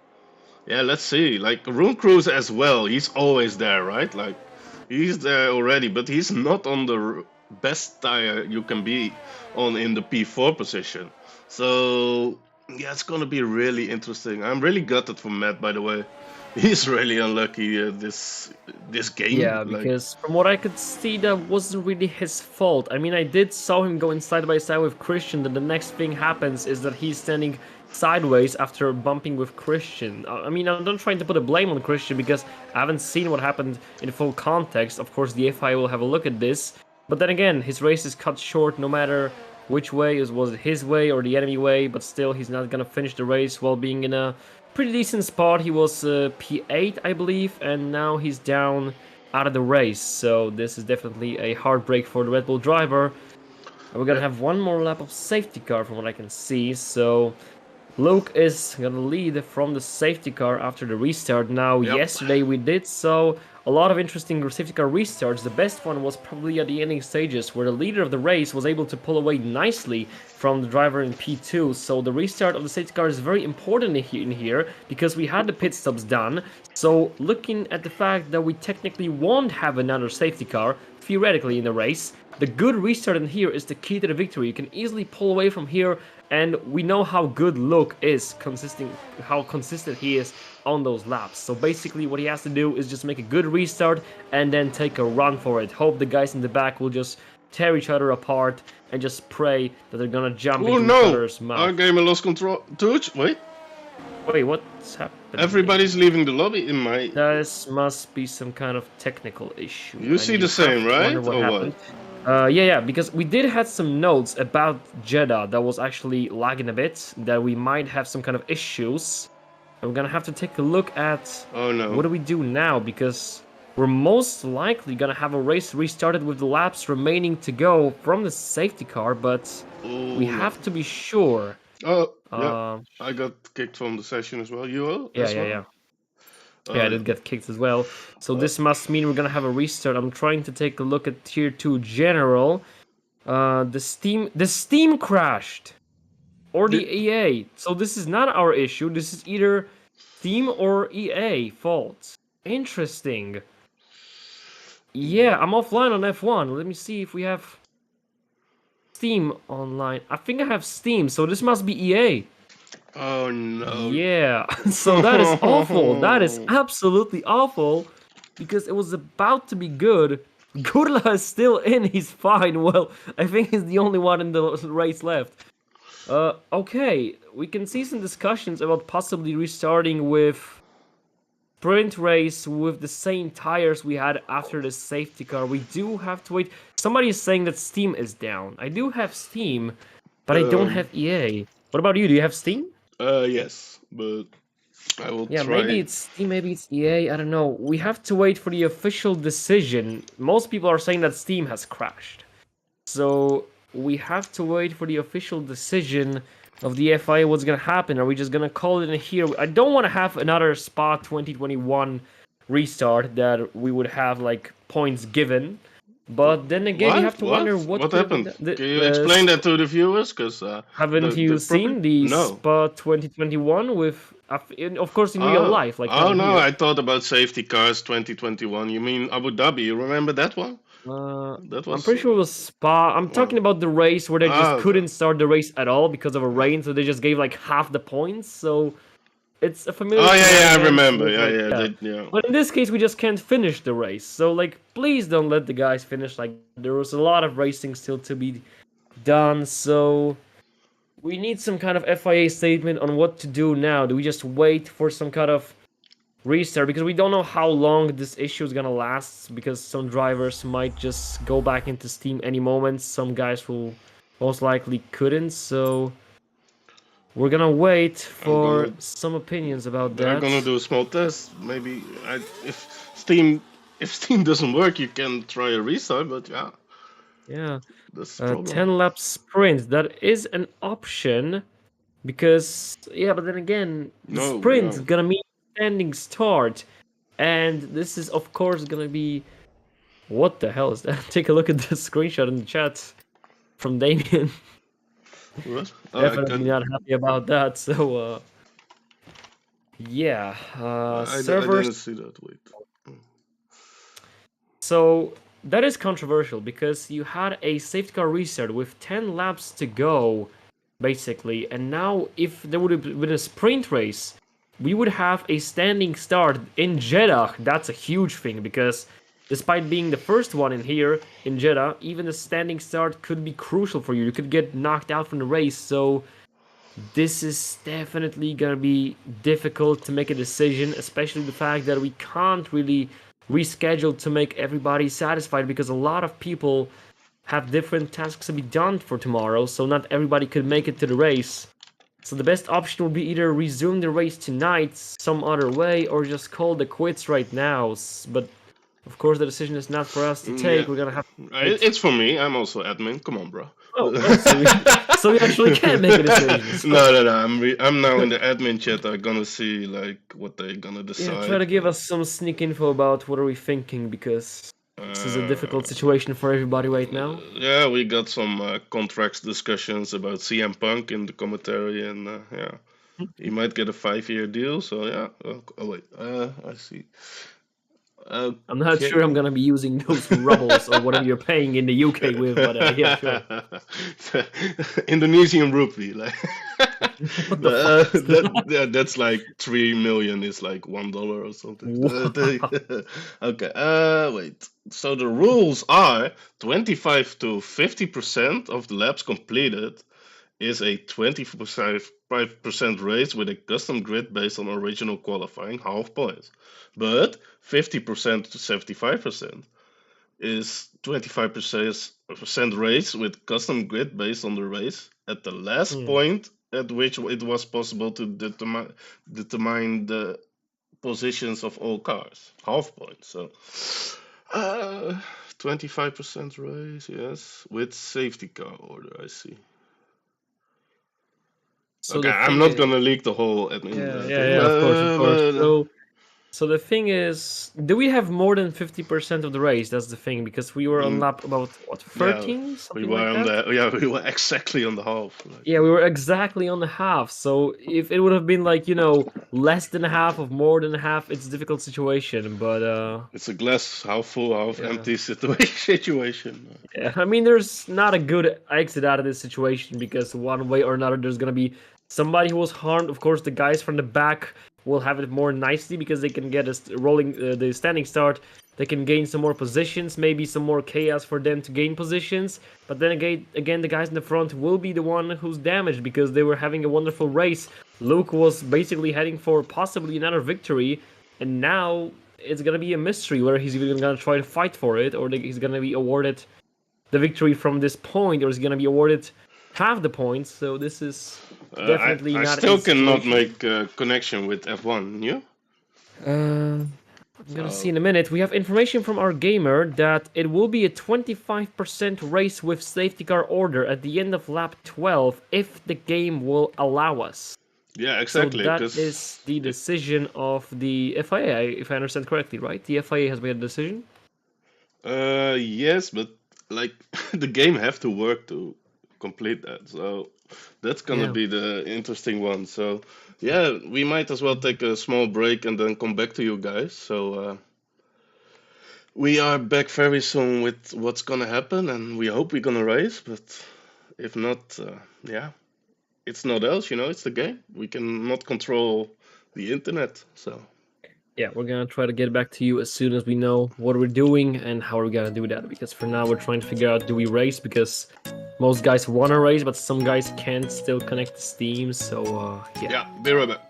yeah, let's see. Like Room Cruise as well, he's always there, right? Like he's there already, but he's not on the best tire you can be on in the P4 position. So yeah, it's gonna be really interesting. I'm really gutted for Matt, by the way. He's really unlucky this game. Yeah, because from what I could see, that wasn't really his fault. I mean, I did saw him going side by side with Christian, then the next thing happens is that he's standing sideways after bumping with Christian. I mean, I'm not trying to put a blame on Christian because I haven't seen what happened in full context. Of course, the FI will have a look at this. But then again, his race is cut short no matter which way, was it his way or the enemy way, but still he's not gonna finish the race while being in a pretty decent spot. He was P8, I believe, and now he's down out of the race. So this is definitely a heartbreak for the Red Bull driver. We're gonna have one more lap of safety car from what I can see. So Luke is gonna lead from the safety car after the restart. Now, yesterday we did so a lot of interesting safety car restarts. The best one was probably at the ending stages, where the leader of the race was able to pull away nicely from the driver in P2. So the restart of the safety car is very important in here, because we had the pit stops done. So looking at the fact that we technically won't have another safety car, theoretically, in the race, the good restart in here is the key to the victory. You can easily pull away from here, and we know how good Luke is, how consistent he is on those laps. So basically what he has to do is just make a good restart and then take a run for it. Hope the guys in the back will just tear each other apart and just pray that they're gonna jump into each other's mouth. Our gamer lost control. Tooch, wait, what's happening? Everybody's leaving the lobby in my... This must be some kind of technical issue. You see the same, right? What? Yeah, because we did have some notes about Jeddah that was actually lagging a bit, that we might have some kind of issues. And we're gonna have to take a look at what do we do now, because we're most likely gonna have a race restarted with the laps remaining to go from the safety car, but we have to be sure. Oh, yeah. I got kicked from the session as well. You? Yeah, I did get kicked as well. So this must mean we're gonna have a restart. I'm trying to take a look at Tier 2 General. The Steam crashed. Or the EA. So this is not our issue. This is either Steam or EA fault. Interesting. Yeah, I'm offline on F1. Let me see if we have Steam online. I think I have Steam, so this must be EA. Oh no. Yeah, so that is awful. That is absolutely awful, because it was about to be good. Gurla is still in, he's fine. Well, I think he's the only one in the race left. Okay, we can see some discussions about possibly restarting with sprint race with the same tires we had after the safety car. We do have to wait. Somebody is saying that Steam is down. I do have Steam, but I don't have EA. What about you? Do you have Steam? Yes, but I will try. Yeah, maybe it's Steam, maybe it's EA, I don't know. We have to wait for the official decision. Most people are saying that Steam has crashed. So we have to wait for the official decision of the FIA, what's gonna happen. Are we just gonna call it in here? I don't want to have another Spa 2021 restart that we would have like points given. But then again, you have to wonder what happened. Can you explain that to the viewers? Because haven't you seen the Spa 2021 with, of course, in real life? Like no, I thought about safety cars 2021. You mean Abu Dhabi? You remember that one? That I'm was. pretty sure it was Spa. I'm talking about the race where they just okay. couldn't start the race at all because of a rain, so they just gave like half the points. So it's a familiar Oh yeah, I shenanigans, so remember. it's Yeah, like, yeah, yeah. yeah. But in this case, we just can't finish the race. So like, please don't let the guys finish. Like, there was a lot of racing still to be done. So we need some kind of FIA statement on what to do now. Do we just wait for some kind of restart, because we don't know how long this issue is gonna last, because some drivers might just go back into Steam any moment, some guys will most likely couldn't, so we're gonna wait for some opinions about They're that. gonna do a small test. Maybe if Steam doesn't work, you can try a restart. But yeah, Yeah, that's the problem. 10 lap sprint, that is an option, because yeah, but then again, the sprint is gonna mean standing start, and this is of course gonna be, what the hell is that? Take a look at the screenshot in the chat from Damien. What? Definitely not happy about that. So, yeah, I servers. didn't see that. Wait. So that is controversial because you had a safety car restart with 10 laps to go, basically, and now if there would have been a sprint race, we would have a standing start in Jeddah. That's a huge thing because despite being the first one in here in Jeddah, even a standing start could be crucial for you. You could get knocked out from the race, so this is definitely gonna be difficult to make a decision, especially the fact that we can't really reschedule to make everybody satisfied because a lot of people have different tasks to be done for tomorrow, so not everybody could make it to the race. So the best option would be either resume the race tonight some other way or just call the quits right now. But of course the decision is not for us to take. We're gonna have to It's for me. I'm also admin. Come on, bro. so we actually can make a decision. So. No. I'm now in the admin chat. I'm gonna see like what they're gonna decide. Yeah, try to give us some sneak info about what are we thinking, because this is a difficult situation for everybody right now. Yeah, we got some contracts discussions about CM Punk in the commentary, and yeah, he might get a 5-year deal. So yeah. Oh wait, I see. I'm not sure I'm gonna be using those rubles or whatever you're paying in the UK with, but yeah, sure. Indonesian rupee, like that's like 3 million is like $1 or something. Wow. Okay, wait. So the rules are 25 to 50% of the laps completed is a 25% race with a custom grid based on original qualifying, half points. But 50% to 75% is 25% race with custom grid based on the race at the last point at which it was possible to determine the positions of all cars, half points. So 25% race, yes, with safety car order, I see. So okay, I'm not gonna leak the whole admin. Yeah, of course. So the thing is, do we have more than 50% of the race? That's the thing, because we were on lap about what, 13? We were on we were exactly on the half. Yeah, we were exactly on the half. So if it would have been like, less than half of more than half, it's a difficult situation. But it's a glass half full, half empty situation. Yeah, I mean, there's not a good exit out of this situation because one way or another, there's gonna be somebody who was harmed. Of course, the guys from the back will have it more nicely because they can get a the standing start. They can gain some more positions, maybe some more chaos for them to gain positions. But then again, the guys in the front will be the one who's damaged because they were having a wonderful race. Luke was basically heading for possibly another victory, and now it's gonna be a mystery whether he's even gonna try to fight for it or he's gonna be awarded the victory from this point, or is going to be awarded half the points. So this is definitely not. I still cannot make a connection with F1. You? I'm going to see in a minute. We have information from our gamer that it will be a 25% race with safety car order at the end of lap 12 if the game will allow us. Yeah, exactly. So that is the decision of the FIA, if I understand correctly, right? The FIA has made a decision. Yes, but like the game have to work to complete that, so that's gonna be the interesting one. So yeah, we might as well take a small break and then come back to you guys. So We are back very soon with what's gonna happen, and we hope we're gonna race. But if not, yeah, it's not else. It's the game. We cannot control the internet, so. Yeah, we're gonna try to get back to you as soon as we know what we're doing and how we're gonna do that. Because for now, we're trying to figure out, do we race? Because most guys want to race, but some guys can't still connect to Steam. So yeah. Yeah, be right back.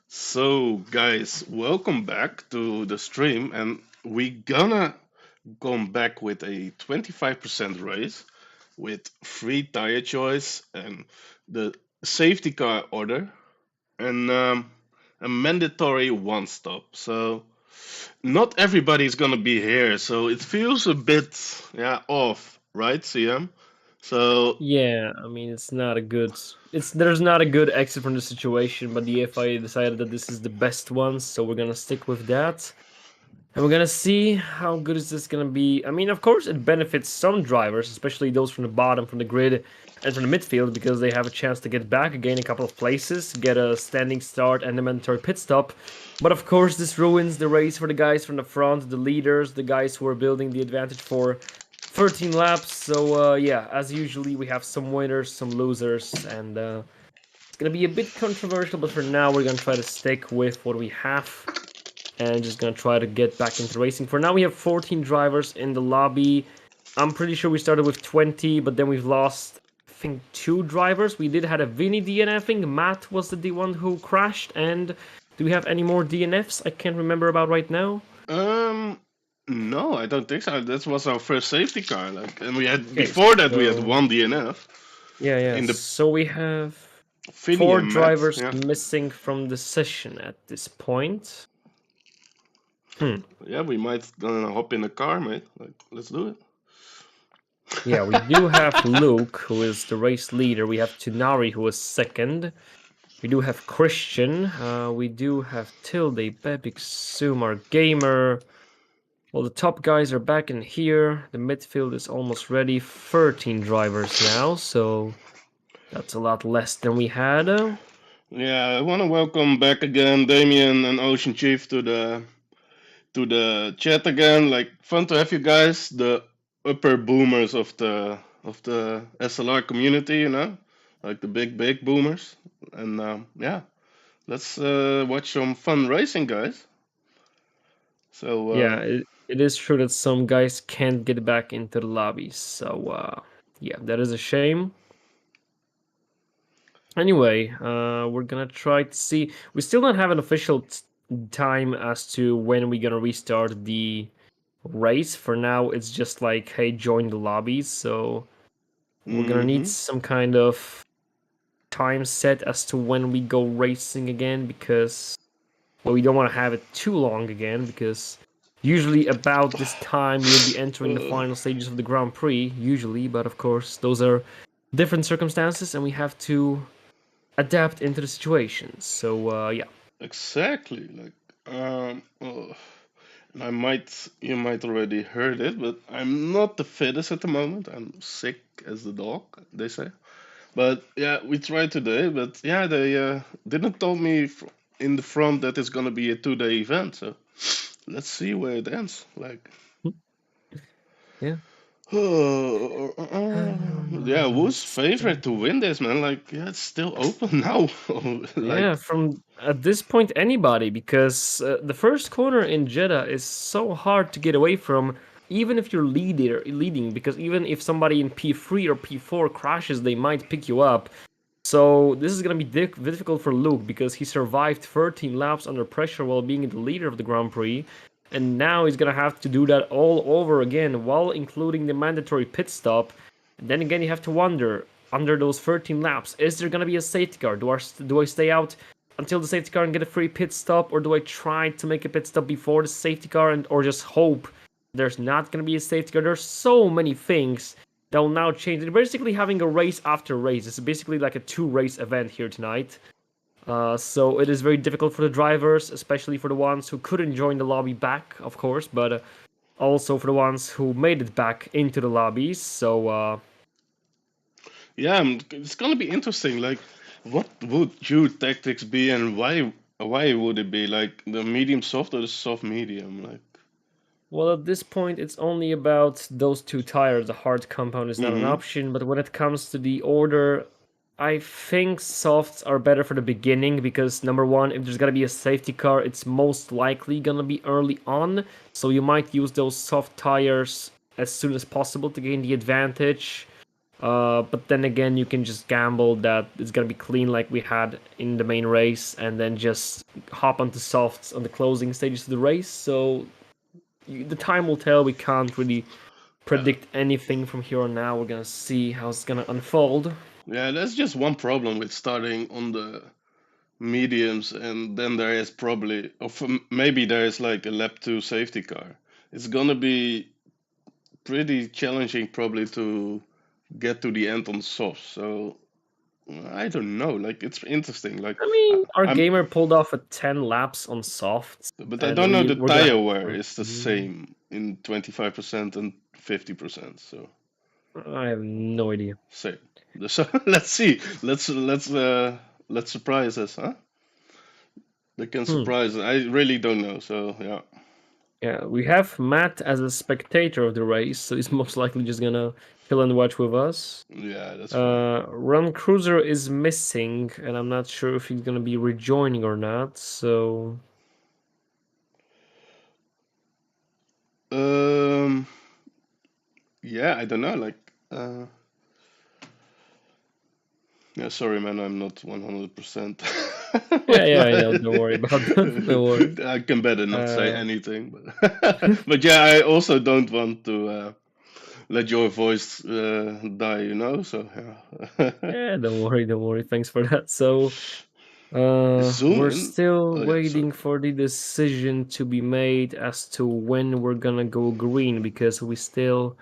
So, guys, welcome back to the stream, and we gonna come back with a 25% race with free tire choice and the safety car order and a mandatory one stop. So, not everybody's gonna be here, so it feels a bit off, right, CM? So, Yeah, I mean it's not a good. There's not a good exit from the situation, but the FIA decided that this is the best one, so we're gonna stick with that. And we're gonna see how good is this gonna be. I mean, of course, it benefits some drivers, especially those from the bottom, from the grid, and from the midfield, because they have a chance to get back, gain a couple of places, get a standing start, and a mandatory pit stop. But of course, this ruins the race for the guys from the front, the leaders, the guys who are building the advantage for 13 laps. So yeah, as usually, we have some winners, some losers, and it's gonna be a bit controversial. But for now, we're gonna try to stick with what we have and just gonna try to get back into racing. For now, we have 14 drivers in the lobby. I'm pretty sure we started with 20, but then we've lost, I think, 2 drivers. We did have a Vinny DNF. I think Matt was the one who crashed. And do we have any more DNFs? I can't remember about right now. no, I don't think so. That was our first safety car, and we had Okay, before that we had so- one DNF. Yeah. In the So we have Finny 4 and Matt, drivers yeah. missing from the session at this point. Yeah, we might hop in the car, mate. Let's do it. Yeah, we do have Luke, who is the race leader. We have Tunari, who is second. We do have Christian. We do have Tilde, Bebik, Sumar, Gamer. Well, the top guys are back in here. The midfield is almost ready. 13 drivers now, so that's a lot less than we had. Yeah, I want to welcome back again Damien and Ocean Chief to the chat again. Fun to have you guys, the upper boomers of the SLR community, like the big boomers. And yeah, let's watch some fun racing, guys. So Yeah, it is true that some guys can't get back into the lobbies. So yeah, that is a shame. Anyway, we're gonna try to see. We still don't have an official time as to when we're gonna restart the race. For now, it's just like, hey, join the lobbies. So we're gonna need some kind of time set as to when we go racing again, because we don't want to have it too long again, because usually about this time we'll be entering the final stages of the Grand Prix, usually, but of course those are different circumstances and we have to adapt into the situation. So yeah. Exactly. You might already heard it, but I'm not the fittest at the moment. I'm sick as the dog, they say. But yeah, we tried today. But yeah, they didn't tell me in the front that it's gonna be a 2-day event. So let's see where it ends. Yeah. Yeah, who's favorite to win this, man? It's still open now. Yeah, from at this point anybody, because the first corner in Jeddah is so hard to get away from, even if you're leading, because even if somebody in P3 or P4 crashes, they might pick you up. So this is gonna be difficult for Luke, because he survived 13 laps under pressure while being the leader of the Grand Prix, and now he's gonna have to do that all over again, while including the mandatory pit stop. And then again, you have to wonder, under those 13 laps, is there gonna be a safety car? Do I stay out until the safety car and get a free pit stop, or do I try to make a pit stop before the safety car, or just hope there's not gonna be a safety car? There's so many things that will now change. They're basically having a race after race. It's basically like a 2-race event here tonight. So it is very difficult for the drivers, especially for the ones who couldn't join the lobby back, of course, but also for the ones who made it back into the lobbies. So Yeah, it's gonna be interesting. Like, what would your tactics be, and why would it be like the medium soft or the soft medium? Like, well, at this point, it's only about those 2 tires. The hard compound is not an Mhm. option, but when it comes to the order, I think softs are better for the beginning because, number one, if there's gonna be a safety car, it's most likely gonna be early on, so you might use those soft tires as soon as possible to gain the advantage. But then again, you can just gamble that it's gonna be clean like we had in the main race, and then just hop onto softs on the closing stages of the race. So the time will tell. We can't really predict anything from here on now. We're gonna see how it's gonna unfold. yeah, that's just one problem with starting on the mediums, and then there is probably, maybe there is like a lap 2 safety car. It's gonna be pretty challenging probably to get to the end on soft. So I don't know. Like, it's interesting. Like, I mean, our I'm, gamer pulled off a 10 laps on softs, but I and don't know the we're tire gonna. wear is the same in 25% and 50%. So I have no idea. same. So let's see. Let's surprise us, huh? They can surprise us. I really don't know. So yeah. Yeah, we have Matt as a spectator of the race, so he's most likely just gonna chill and watch with us. Yeah, that's fine. Run Cruiser is missing, and I'm not sure if he's gonna be rejoining or not. So Yeah, I don't know. Like, yeah, sorry, man, I'm not 100%. yeah, I know. Don't worry about that. Don't worry. I can better not say Uh, anything, but but yeah, I also don't want to let your voice die, you know. So yeah. Yeah, don't worry. Thanks for that. So Zoom we're in. still Oh yeah, sorry. waiting for the decision to be made as to when we're gonna go green, because we still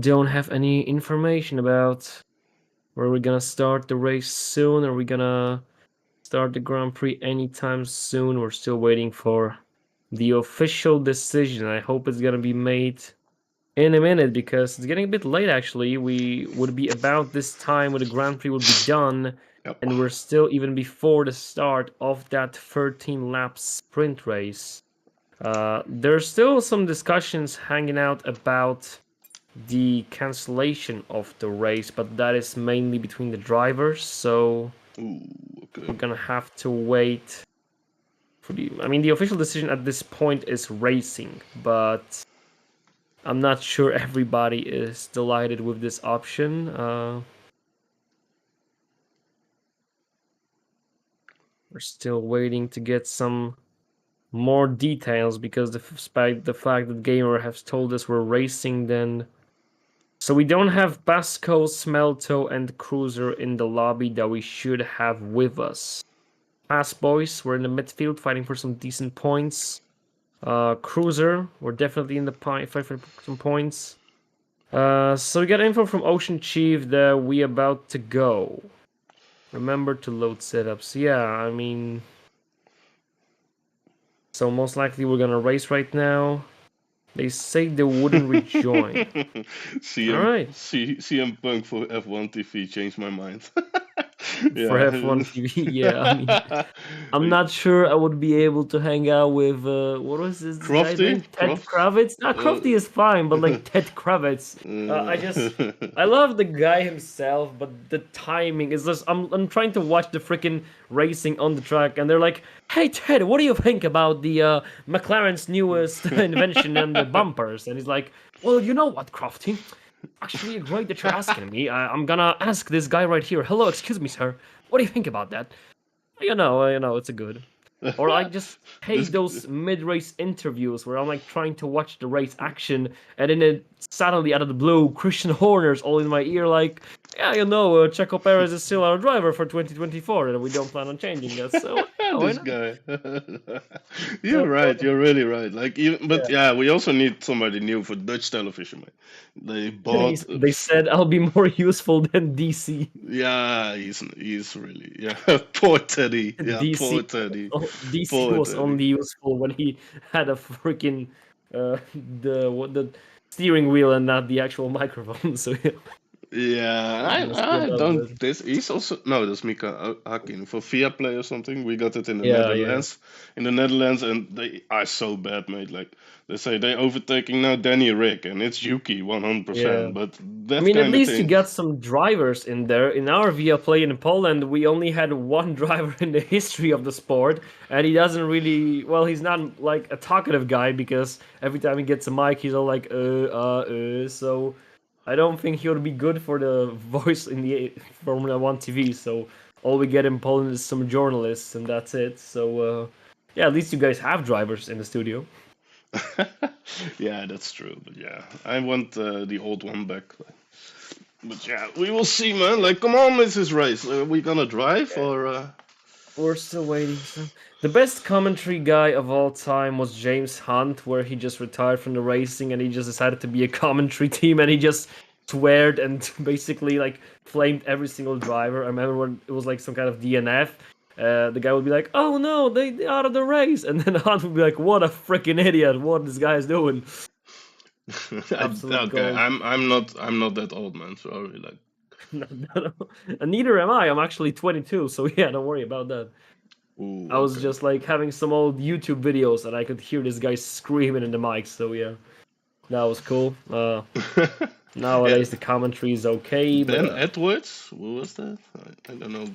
don't have any information about where we're gonna start the race soon. Are we gonna start the Grand Prix anytime soon? We're still waiting for the official decision. I hope it's gonna be made in a minute, because it's getting a bit late actually. We would be about this time when the Grand Prix would be done, Yep. and we're still even before the start of that 13 lap sprint race. There's still some discussions hanging out about the cancellation of the race, but that is mainly between the drivers, so Ooh, okay. we're gonna have to wait for the official decision at this point is racing, but I'm not sure everybody is delighted with this option. We're still waiting to get some more details, because despite the fact that Gamer has told us we're racing, then so we don't have Basco, Smelto, and Cruiser in the lobby that we should have with us. Pass boys, we're in the midfield fighting for some decent points. Cruiser, we're definitely in the fight for some points. So we got info from Ocean Chief that we about to go. Remember to load setups. Yeah, I mean, so most likely we're gonna race right now. They say they wouldn't rejoin. All right. CM Punk for F1 TV changed my mind. For Yeah. F1 TV, yeah. I mean, I'm not sure I would be able to hang out with what was this guy's Crofty? name? Ted Kravitz. No, Crofty is fine, but like Ted Kravitz, I love the guy himself, but the timing is just. I'm trying to watch the freaking racing on the track, and they're like, "Hey Ted, what do you think about the McLaren's newest invention and the bumpers?" And he's like, "Well, you know what, Crofty? Actually, great that you're asking me. I'm gonna ask this guy right here. Hello, excuse me, sir. What do you think about that?" You know, it's a good. Or like just hate This- those mid-race interviews where I'm like trying to watch the race action, and then it suddenly out of the blue, Christian Horner's all in my ear like, yeah, you know, Checo Perez is still our driver for 2024, and we don't plan on changing that. So yeah, why this not? guy. So, You're right. You're really right. Like, even, but yeah. yeah, we also need somebody new for Dutch television, man. They bought. They said I'll be more useful than DC. Yeah, he's really, yeah. Poor Teddy. Yeah, DC, poor Teddy. DC Poor was Teddy. only useful when he had a freaking uh, the steering wheel and not the actual microphone. So yeah, Yeah, just give I up. don't. This he's also no. That's Mika Hakkinen for Viaplay or something. We got it in the Yeah, yeah. Netherlands. In the Netherlands, and they are so bad, mate. Like they say, they overtaking now Danny Rick, and it's Yuki 100%. Yeah. But I that mean, at kind of least you thing. got some drivers in there. In our Viaplay in Poland, we only had one driver in the history of the sport, and he doesn't really. Well, he's not like a talkative guy because every time he gets a mic, he's all like, So I don't think he would be good for the voice in the Formula One TV. So all we get in Poland is some journalists, and that's it. So yeah, at least you guys have drivers in the studio. Yeah, that's true. But yeah, I want the old one back. But yeah, we will see, man. Like, come on, Mrs. Race. Are we gonna drive or? We're still waiting. So the best commentary guy of all time was James Hunt, where he just retired from the racing and he just decided to be a commentary team, and he just sweared and basically like flamed every single driver. I remember when it was like some kind of DNF. The guy would be like, "Oh no, they out of the race," and then Hunt would be like, "What a freaking idiot! What this guy is doing?" Absolute Okay, gold. I'm not that old, man. Sorry, like. And neither am I. I'm actually 22, so yeah, don't worry about that. Ooh, I was okay. just like having some old YouTube videos and I could hear this guy screaming in the mic, so yeah, that was cool. Yeah, Nowadays the commentary is okay, but Ben Edwards, what was that? I don't know.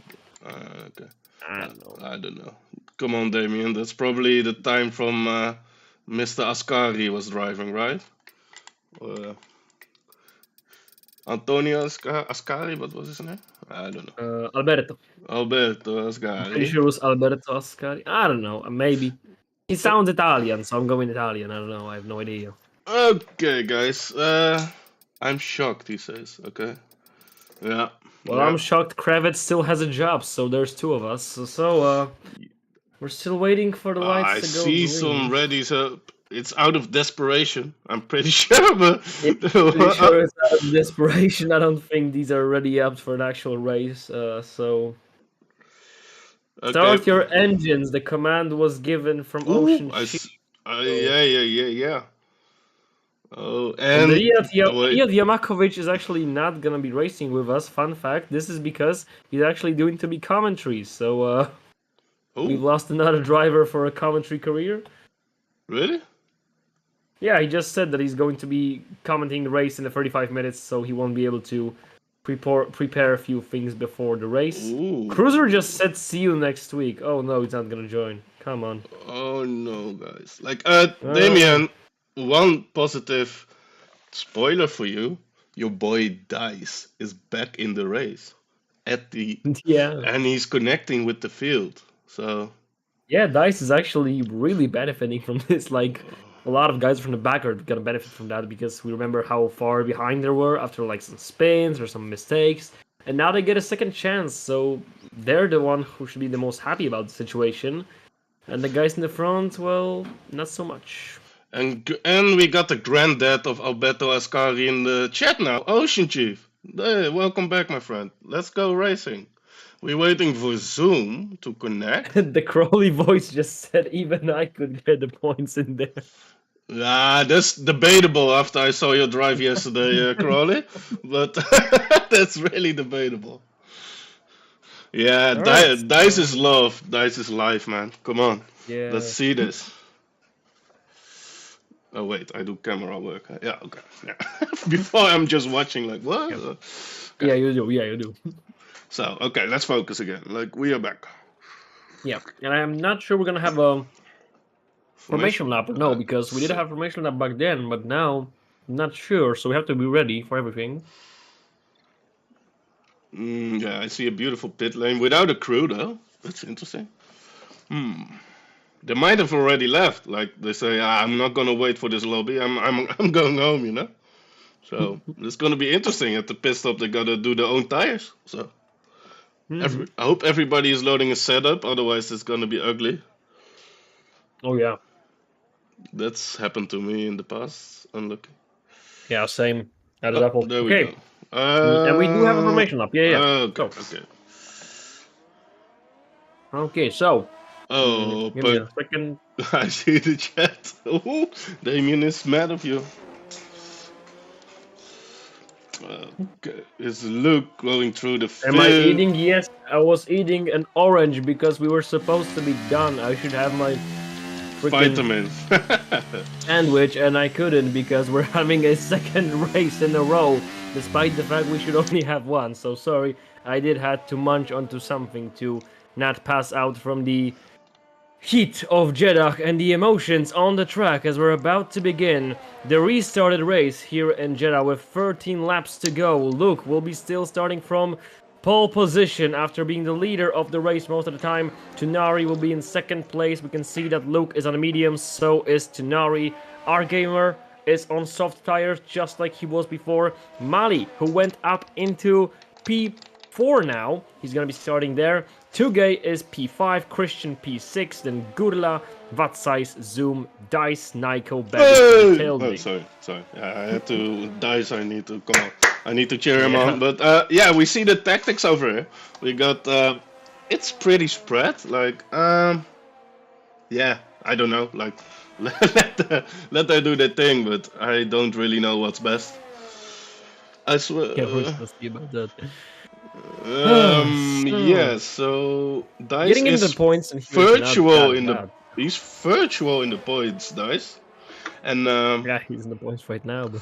Okay, I don't know. I don't know. Come on, Damien. That's probably the time from Mr. Ascari was driving, right? Uh, Antonio Ascari, what was his name? I don't know. Alberto. Alberto I'm pretty Ascari. sure it was Alberto Ascari. I don't know. Maybe. He sounds Italian, so I'm going Italian. I don't know. I have no idea. Okay, guys. I'm shocked, he says. Okay. Yeah. Well, Yeah. I'm shocked Kravitz still has a job, so there's two of us. So we're still waiting for the lights I to go see green. some ready, so it's out of desperation. I'm pretty sure, but Yeah, pretty sure it's out of desperation. I don't think these are ready up for an actual race. So okay. start your engines. The command was given from Ocean Ooh, Chief. yeah. Oh, And and wait. Riyad Yamakovic is actually not gonna be racing with us. Fun fact: this is because he's actually doing to be commentary. So we've Oh, lost another driver for a commentary career. really? Yeah, he just said that he's going to be commenting the race in the 35 minutes, so he won't be able to prepare a few things before the race. Ooh. Cruiser just said see you next week. Oh no, he's not gonna join. Come on. Oh no, guys. Like, Uh, Damien, one positive spoiler for you. Your boy Dice is back in the race at the, yeah. and he's connecting with the field. So, Yeah, Dice is actually really benefiting from this. Like a lot of guys from the back are gonna benefit from that because we remember how far behind they were after like some spins or some mistakes. And now they get a second chance, so they're the one who should be the most happy about the situation. And the guys in the front, well, not so much. and we got the granddad of Alberto Ascari in the chat now, Ocean Chief. Hey, welcome back, my friend. Let's go racing. We're waiting for Zoom to connect. The Crowley voice just said even I could get the points in there. Ah, that's debatable after I saw your drive yesterday, Crawley. But that's really debatable. Yeah, All right. Dice is love. Dice is life, man. Come on. Yeah. Let's see this. Oh, wait, I do camera work. Yeah, okay. Yeah. Before I'm just watching, like, what? Yeah. Yeah, you do. Yeah, you do. So, okay, let's focus again. Like, we are back. Yeah, and I'm not sure we're gonna have a formation lap. No, because we did have formation lap back then, but now I'm not sure. So we have to be ready for everything. Yeah, I see a beautiful pit lane without a crew, though. That's interesting. They might have already left. Like they say, I'm not gonna wait for this lobby. I'm going home. You know. So it's gonna be interesting. At the pit stop, they gotta do their own tires. So I hope everybody is loading a setup. Otherwise, it's gonna be ugly. Oh yeah. That's happened to me in the past. Unlucky. Yeah, same. That is Apple. There Okay. we go. And we do have information up. Yeah. Okay. So, Okay. okay, so. Oh, Give me a but second. I see the chat. Oh, Damien is mad of you. Okay. Is Luke going through the field? Am I eating? Yes, I was eating an orange because we were supposed to be done. I should have my freaking Vitamins. sandwich, and I couldn't because we're having a second race in a row, despite the fact we should only have one. So sorry, I did have to munch onto something to not pass out from the heat of Jeddah and the emotions on the track as we're about to begin the restarted race here in Jeddah with 13 laps to go. Luke will be still starting from pole position after being the leader of the race most of the time. Tunari will be in second place. We can see that Luke is on a medium, so is Tunari. Our gamer is on soft tires just like he was before. Mali, who went up into P4 now, he's gonna be starting there. Tugay is P5, Christian P6, then Gurla, Vatsize, Zoom, Dice, Nyko, Baby, and Oh, Tilde. sorry. I had to Dice. I need to come on. I need to cheer him on. But yeah, we see the tactics over here. We got it's pretty spread. Like yeah, I don't know. Like let them do their thing, but I don't really know what's best. I swear. Yeah, we're supposed to be about that. Yeah. So Dice Getting into is the points and virtual in the. He's virtual in the points, Dice, and yeah, he's in the points right now. But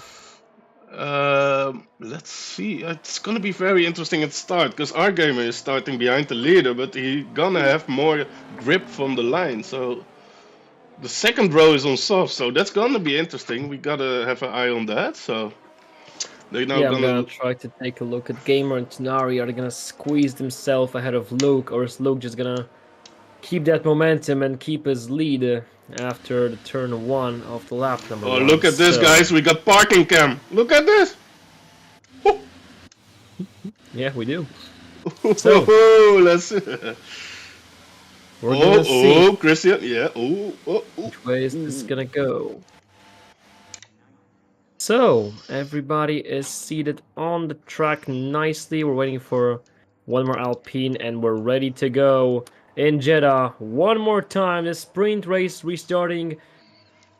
let's see. It's gonna be very interesting at the start because our gamer is starting behind the leader, but he gonna have more grip from the line. So the second row is on soft, so that's gonna be interesting. We gotta have an eye on that. So they're now yeah, I'm gonna try to take a look at Gamer and Tunari. Are they gonna squeeze themselves ahead of Luke, or is Luke just gonna keep that momentum and keep his lead after the turn 1 of the lap number 1? look at this, guys. We got parking cam. Look at this. Yeah, we do. So let's. We're gonna see Christian. Yeah. which way is this gonna go. So everybody is seated on the track nicely. We're waiting for one more Alpine and we're ready to go in Jeddah one more time. The sprint race restarting.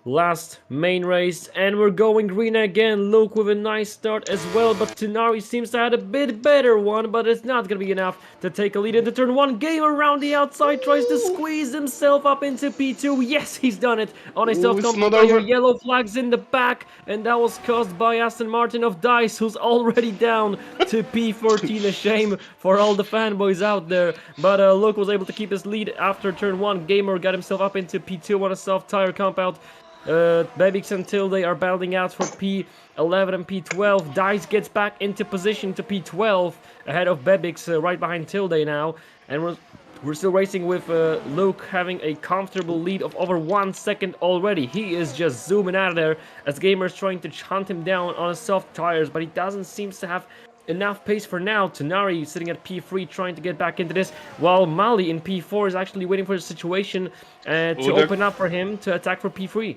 Last main race, and we're going green again. Luke with a nice start as well, but Tunari seems to have a bit better one, but it's not gonna be enough to take a lead into turn 1. Game around the outside, tries to squeeze himself up into P2. Yes, he's done it on a self-company tire. Yellow flags in the back, and that was caused by Aston Martin of Dice, who's already down to P14. A shame for all the fanboys out there, but Luke was able to keep his lead after turn 1. Gamer got himself up into P2 on a soft tire compound. Bebix and Tilde are battling out for P11 and P12. Dice gets back into position to P12 ahead of Bebix, right behind Tilde now. And we're still racing with Luke having a comfortable lead of over 1 second already. He is just zooming out of there as Gamer's trying to hunt him down on his soft tires, but he doesn't seem to have enough pace for now. Tunari sitting at P3 trying to get back into this, while Mali in P4 is actually waiting for the situation to open up for him to attack for P3.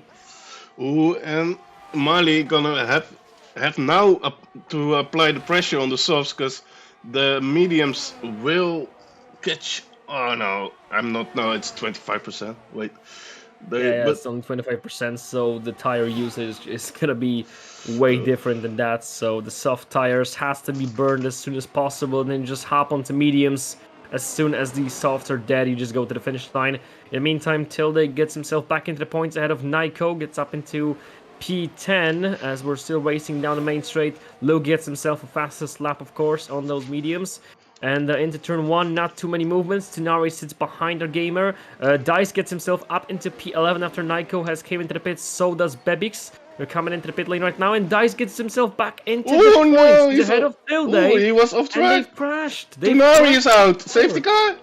Ooh, and Mali gonna have now to apply the pressure on the softs because the mediums will catch. Oh no, I'm not. No, it's 25%. Wait. Yeah, it's only 25%, so the tire usage is gonna be way different than that. So the soft tires has to be burned as soon as possible, and then just hop onto mediums. As soon as the softs are dead, you just go to the finish line. In the meantime, Tilde gets himself back into the points ahead of Nyko, gets up into P10 as we're still racing down the main straight. Luke gets himself a fastest lap, of course, on those mediums. And into turn 1, not too many movements. Tunari sits behind our gamer. Dice gets himself up into P11 after Nyko has came into the pits. So does Bebix. They're coming into the pit lane right now, and Dice gets himself back into the points. He's ahead of Tilde. He was off track. And they've crashed. Tunari is out. Safety car.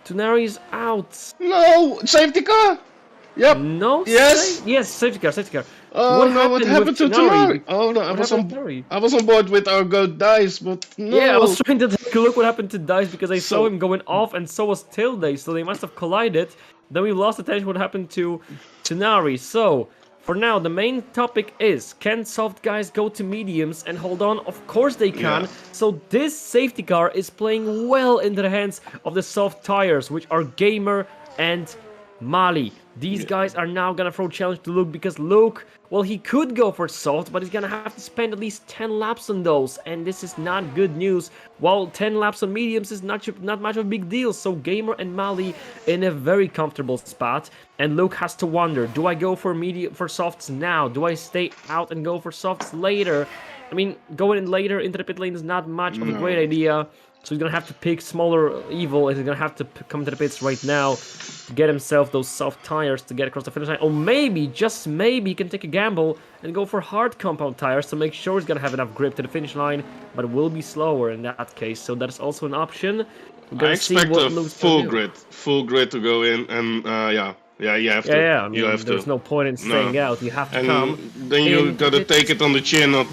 Tunari is out. No, safety car. Yep. No. Yes. Yes. Safety car. Safety car. Oh no! What happened to Tenari? Oh no! What happened to Tenari? I was on board with our goat Dice, but no. Yeah, I was trying to take a look what happened to Dice because I saw So- him going off, and so was Tilde, so they must have collided. Then we lost attention what happened to Tenari. So, for now, the main topic is, can soft guys go to mediums and hold on? Of course they can. Yeah. So this safety car is playing well into the hands of the soft tires, which are Gamer and Mali. These guys are now gonna throw challenge to Luke because Luke, well, he could go for soft, but he's gonna have to spend at least 10 laps on those, and this is not good news. While 10 laps on mediums is not much of a big deal, so Gamer and Mali in a very comfortable spot, and Luke has to wonder, do I go for softs now? Do I stay out and go for softs later? I mean, going in later into the pit lane is not much of a great idea. So he's gonna have to pick smaller evil, and he's gonna have to come to the pits right now to get himself those soft tires to get across the finish line. Or maybe, just maybe, he can take a gamble and go for hard compound tires to make sure he's gonna have enough grip to the finish line, but it will be slower in that case. So that's also an option. I expect a full grid to go in, and you have to. Yeah. I mean, you have there's to. no point in staying out. You have to And come. then you gotta take it on the chin on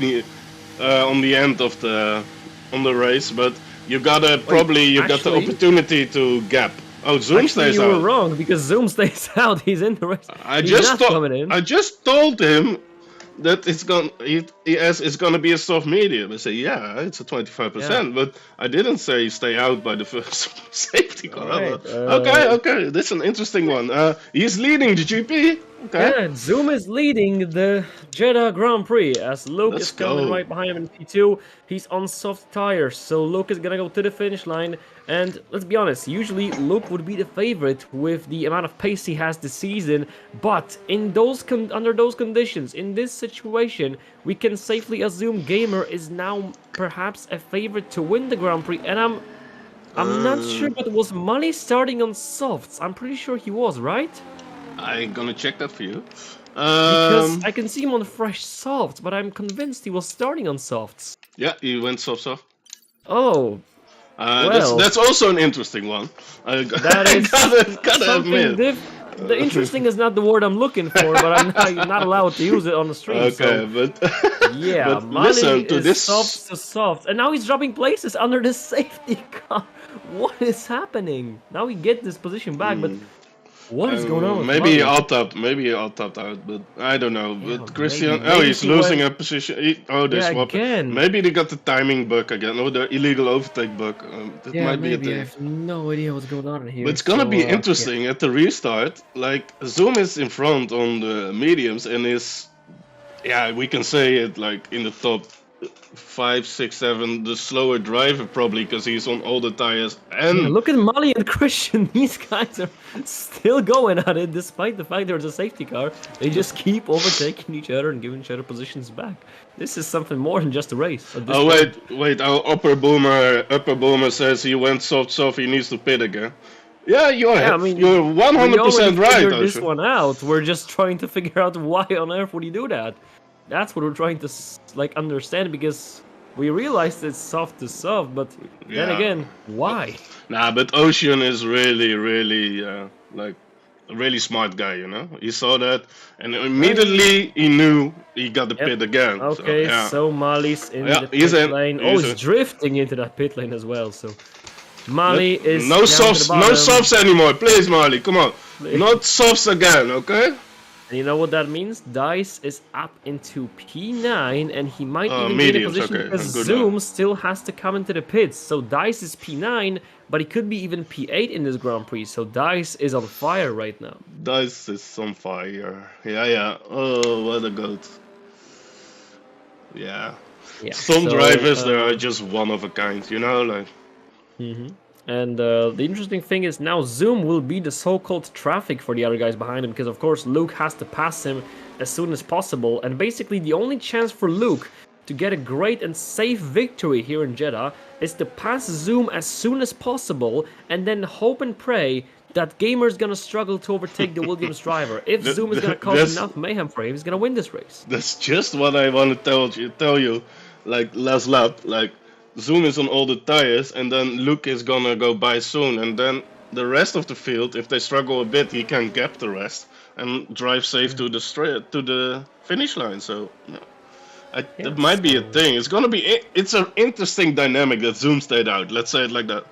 the end of the race, but you gotta got the opportunity to gap. Oh, Zoom stays you out. were wrong because Zoom stays out. He's in the race. I just told him that it's gonna be a soft medium. I say, yeah, it's a 25%, but I didn't say stay out by the first safety car. Right, Okay, this is an interesting one. He's leading the GP. Okay. Yeah, Zoom is leading the Jeddah Grand Prix as Luke is coming right behind him in P2. He's on soft tires, so Luke is gonna go to the finish line. And let's be honest, usually Luke would be the favorite with the amount of pace he has this season. But in under those conditions, in this situation, we can safely assume Gamer is now perhaps a favorite to win the Grand Prix. And I'm not sure, but was Mali starting on softs? I'm pretty sure he was, right? I'm gonna check that for you. Because I can see him on fresh softs, but I'm convinced he was starting on softs. Yeah, he went soft. Oh. Well, that's also an interesting one. That is gotta admit. The interesting is not the word I'm looking for, but I'm not allowed to use it on the stream. Okay, so. but yeah, but listen to this. Soft to soft, and now he's dropping places under the safety car. What is happening? Now we get this position back, but what is going on? With maybe Mali? he all-tapped out, but I don't know. Yeah, But Christian, maybe he's losing a position. They swap. again. Maybe they got the timing bug again, or the illegal overtake bug. That might be a maybe. thing. I have no idea what's going on in here. But it's gonna be yeah. interesting at the restart. Like Zoom is in front on the mediums and is, we can say it like in the top 5, 6, 7, the slower driver probably because he's on all the tires. And look at Mali and Christian. These guys are still going at it despite the fact there's a safety car. They just keep overtaking each other and giving each other positions back. This is something more than just a race. Oh wait! Our upper boomer says he went soft. He needs to pit again. Yeah, you're 100% right. We this one out. We're just trying to figure out why on earth would he do that. That's what we're trying to understand because we realized it's soft to soft, but then again, why? Nah, but Ocean is really like a really smart guy, you know. He saw that and immediately he knew he got the pit again. Okay, so Mali's in the pit lane. He's drifting into that pit lane as well. So Mali is no softs anymore, please, Mali. Come on, not softs again, okay? And you know what that means? Dice is up into P9, and he might even be in a position because Zoom still has to come into the pits. So Dice is P9, but he could be even P8 in this Grand Prix. So Dice is on fire right now. Dice is on fire. Yeah. Oh, what a goat. Yeah. Some drivers, they are just one of a kind, you know, like. And the interesting thing is now Zoom will be the so-called traffic for the other guys behind him because of course Luke has to pass him as soon as possible, and basically the only chance for Luke to get a great and safe victory here in Jeddah is to pass Zoom as soon as possible and then hope and pray that Gamer's gonna struggle to overtake the Williams driver. If Zoom is gonna cause enough mayhem for him, he's gonna win this race. That's just what I want to tell you, like last lap, like Zoom is on all the tires, and then Luke is gonna go by soon, and then the rest of the field, if they struggle a bit, he can gap the rest. and drive safe to the finish line. So Yeah, it might be a so- thing. It's gonna be. It's an interesting dynamic that Zoom stayed out. Let's say it like that.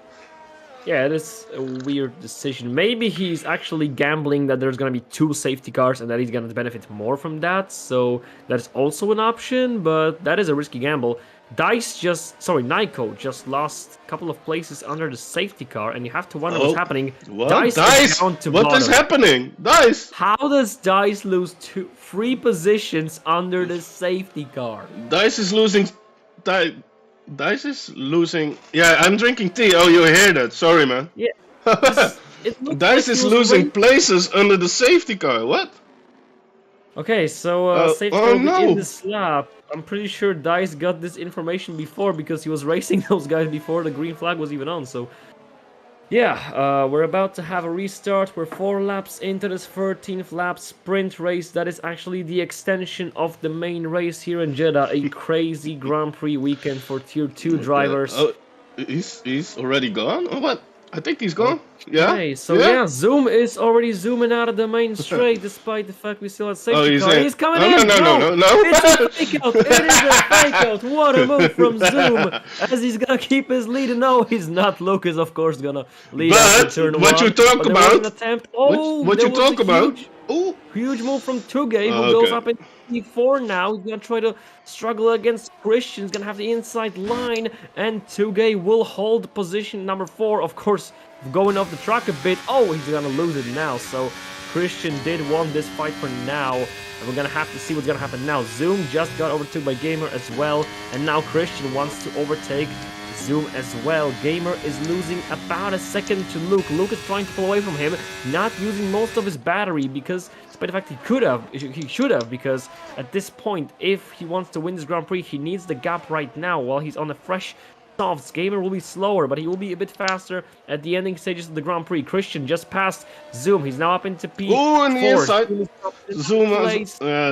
Yeah, it is a weird decision. Maybe he's actually gambling that there's gonna be 2 safety cars and that he's gonna benefit more from that. So that's also an option, but that is a risky gamble. Nyko just lost a couple of places under the safety car, and you have to wonder what's happening. What? Dice is down to What is bottom. happening? Dice! How does Dice lose 3 positions under the safety car? Dice is losing. Dice is losing. Yeah, I'm drinking tea. Oh, you hear that? Sorry, man. Yeah. It looks Dice like is he was losing places under the safety car. What? Okay, so safety oh car will be no. in this lap. I'm pretty sure Dice got this information before because he was racing those guys before the green flag was even on. So, yeah, we're about to have a restart. We're 4 laps into this 13th lap sprint race. That is actually the extension of the main race here in Jeddah. A crazy Grand Prix weekend for Tier 2 drivers. Oh, he's already gone? Or what? I think he's gone. Yeah? Okay, so yeah, Zoom is already zooming out of the main straight, despite the fact we still have safety car. He's coming in! No. It's a fake out! It is a fake out! What a move from Zoom! As he's gonna keep his lead. No, he's not. Luke is of course gonna lead after turn what 1. you talk But there was an about? attempt. Oh, What there you was talk a about? Oh, huge move from Tugay, who Okay. goes up in P4 now. He's gonna try to struggle against Christian. He's gonna have the inside line, and Tugay will hold position number 4. Of course, going off the track a bit. Oh, he's gonna lose it now. So Christian did won this fight for now, and we're gonna have to see what's gonna happen now. Zoom just got overtook by Gamer as well, and now Christian wants to overtake Zoom as well. Gamer is losing about a second to Luke. Luke is trying to pull away from him, not using most of his battery because, despite the fact he should have, because at this point, if he wants to win this Grand Prix, he needs the gap right now while he's on a fresh softs. Gamer will be slower, but he will be a bit faster at the ending stages of the Grand Prix. Christian just passed Zoom. He's now up into P4. Oh, on the inside.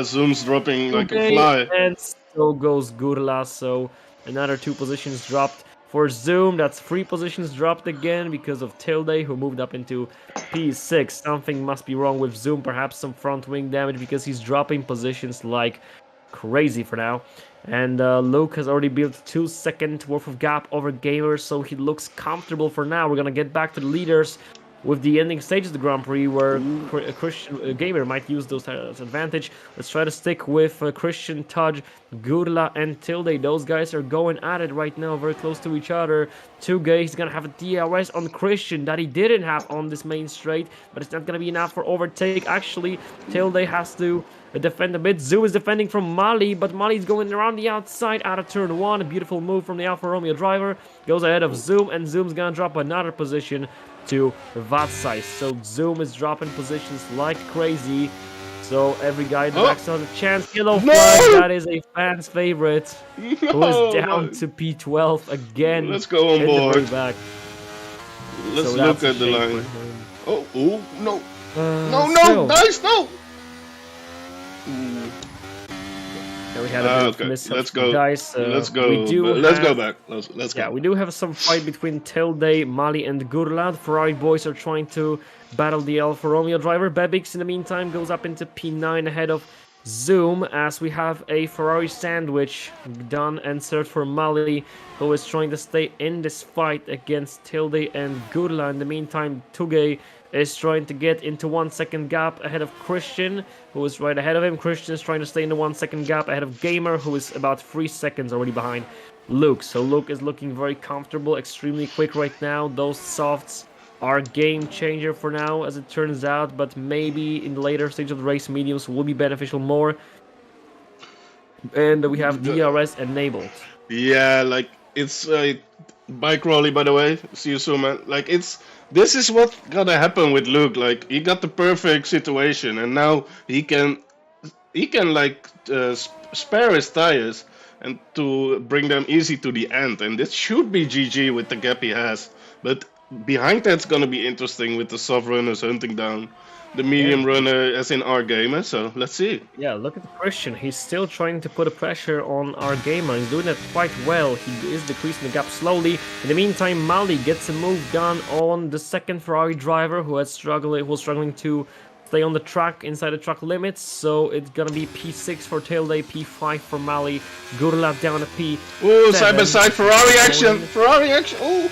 Zoom's dropping like a fly. And so goes Gurla. So another 2 positions dropped for Zoom. That's 3 positions dropped again because of Tilde, who moved up into P6. Something must be wrong with Zoom. Perhaps some front wing damage because he's dropping positions like crazy for now. And Luke has already built 2 seconds worth of gap over Gamer, so he looks comfortable for now. We're gonna get back to the leaders with the ending stages of the Grand Prix, where Christian Gamer might use those as advantage. Let's try to stick with Christian, Tudge, Gurla, and Tilde. Those guys are going at it right now, very close to each other. Tugay, he's gonna have a DRS on Christian that he didn't have on this main straight, but it's not gonna be enough for overtake. Actually, Tilde has to defend a bit. Zoom is defending from Mali, but Mali's going around the outside out of turn 1. A beautiful move from the Alfa Romeo driver. Goes ahead of Zoom, and Zoom's gonna drop another position to Vatsai. So Zoom is dropping positions like crazy. So every guy in the back still has a chance. Yellow flag, that is a fan's favorite. Who is down to P12 again. Let's go on board. Back. Let's So look that's at the a shame line. for him. Oh, no. No, still. Dice, no! Yeah, we had a bit Okay, of mishap let's from go. Dice. Let's go. Let's go back. Let's go. Yeah, we do have some fight between Tilde, Mali, and Gurla. The Ferrari boys are trying to battle the Alfa Romeo driver. Bebix, in the meantime, goes up into P9 ahead of Zoom, as we have a Ferrari sandwich done and served for Mali, who is trying to stay in this fight against Tilde and Gurla. In the meantime, Tugay is trying to get into 1 second gap ahead of Christian, who is right ahead of him. Christian is trying to stay in the 1 second gap ahead of Gamer, who is about 3 seconds already behind Luke. So Luke is looking very comfortable, extremely quick right now. Those softs are game changer for now, as it turns out, but maybe in the later stage of the race, mediums will be beneficial more. And we have DRS enabled. Yeah, like, it's bike rally, by the way. See you soon, man. Like, this is what's gonna happen with Luke. Like, he got the perfect situation, and now he can like spare his tires and to bring them easy to the end. And this should be GG with the gap he has. But behind that's gonna be interesting with the soft runners hunting down the medium runner, as in our gamer. So let's see. Yeah, look at Christian. He's still trying to put a pressure on our gamer. He's doing that quite well. He is decreasing the gap slowly. In the meantime, Mali gets a move done on the second Ferrari driver, who was struggling to stay on the track, inside the track limits. So it's gonna be P6 for Tailday, P5 for Mali, Gurla down to P7. Ooh, side by side Ferrari action! Ferrari action! Ooh!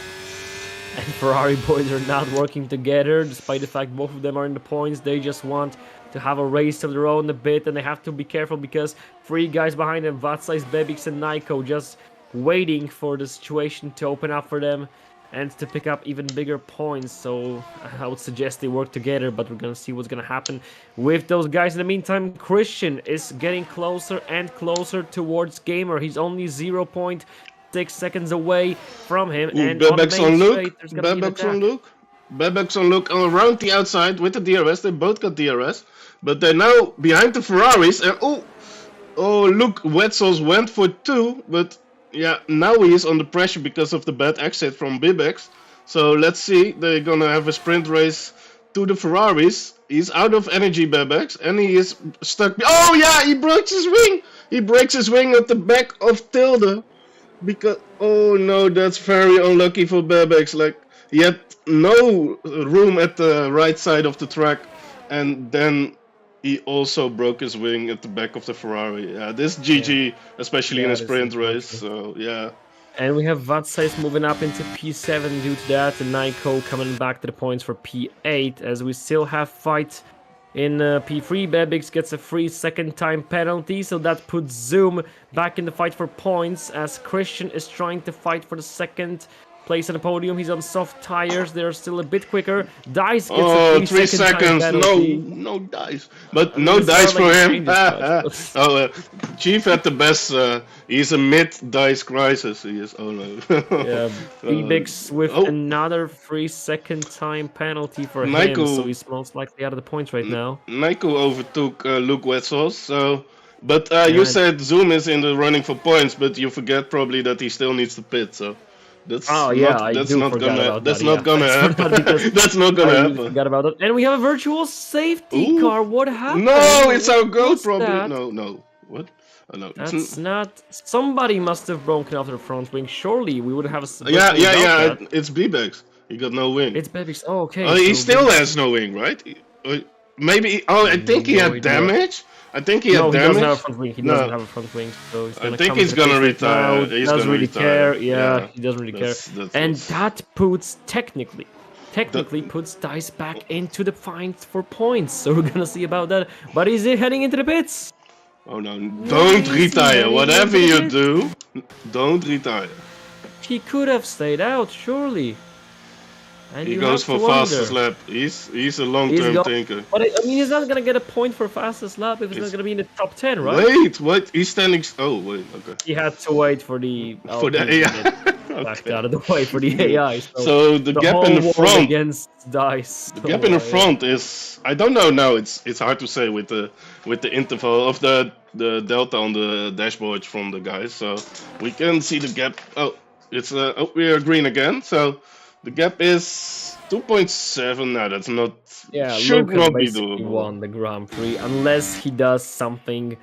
And Ferrari boys are not working together, despite the fact both of them are in the points. They just want to have a race of their own a bit, and they have to be careful because 3 guys behind them, Vatsais, Bebix, and Naiko, just waiting for the situation to open up for them and to pick up even bigger points. So I would suggest they work together, but we're gonna see what's gonna happen with those guys. In the meantime, Christian is getting closer and closer towards Gamer. He's only 0.6 seconds away from him. Ooh, and Bebex on Luke. there's gonna be an Bebex on attack. Luke. Bebex on Luke around the outside with the DRS. They both got DRS, but they're now behind the Ferraris. And oh, Luke Wetzels went for 2, but yeah, now he is under pressure because of the bad exit from Bebex. So let's see. They're gonna have a sprint race to the Ferraris. He's out of energy, Bebex, and he is stuck. Oh yeah, he breaks his wing. He breaks his wing at the back of Tilde. Because oh no, that's very unlucky for Bebex. Like he had no room at the right side of the track, and then he also broke his wing at the back of the Ferrari. Yeah, this GG, especially in a sprint race. So yeah. And we have Vatsais moving up into P7 due to that, and Naiko coming back to the points for P8, as we still have fight in P3. Bebix gets a free second time penalty, so that puts Zoom back in the fight for points, as Christian is trying to fight for the second place on the podium. He's on soft tires. They're still a bit quicker. Dice gets a 3 seconds. No dice. But no dice for him. Chief had the best. He's a mid-dice crisis. He is. Oh no. Yeah, Bebix with another 3 second time penalty for him. So he's most likely out of the points right now. Naiko overtook Luke Wetzels. So, but you said Zoom is in the running for points, but you forget probably that he still needs to pit. So. That's not gonna happen. That's not gonna happen. Forgot about that. And we have a virtual safety car. What happened? No, it's our goal probably. That? No. What? Oh, no. That's not. Somebody must have broken off their front wing. Surely we would have a. Yeah. It's Bebex. He got no wing. It's Bebix. Oh, okay. Oh, he still has no wing, right? Maybe. Oh, I think he had damage. I think he had damage. He doesn't have a front wing. He doesn't have a front wing, so he's I think he's gonna retire. He doesn't really care. Yeah, he doesn't really care. And that puts technically puts Dice back into the fight for points. So we're gonna see about that. But he's heading into the pits. Oh no! Don't retire. Whatever you do, don't retire. He could have stayed out, surely. And he goes for fastest lap. He's a long-term thinker. But I mean, he's not gonna get a point for fastest lap if he's not gonna be in the top 10, right? Wait, he's standing. Oh wait, okay. He had to wait for the AI. Backed out of the way for the AI. So the gap in the front against Dice. The gap in the front is, I don't know now. It's hard to say with the interval of the delta on the dashboard from the guys. So we can see the gap. Oh, it's we are green again. So. The gap is 2.7. No, that's not. Yeah, should Luke not be basically doable. won the Grand Prix unless he does something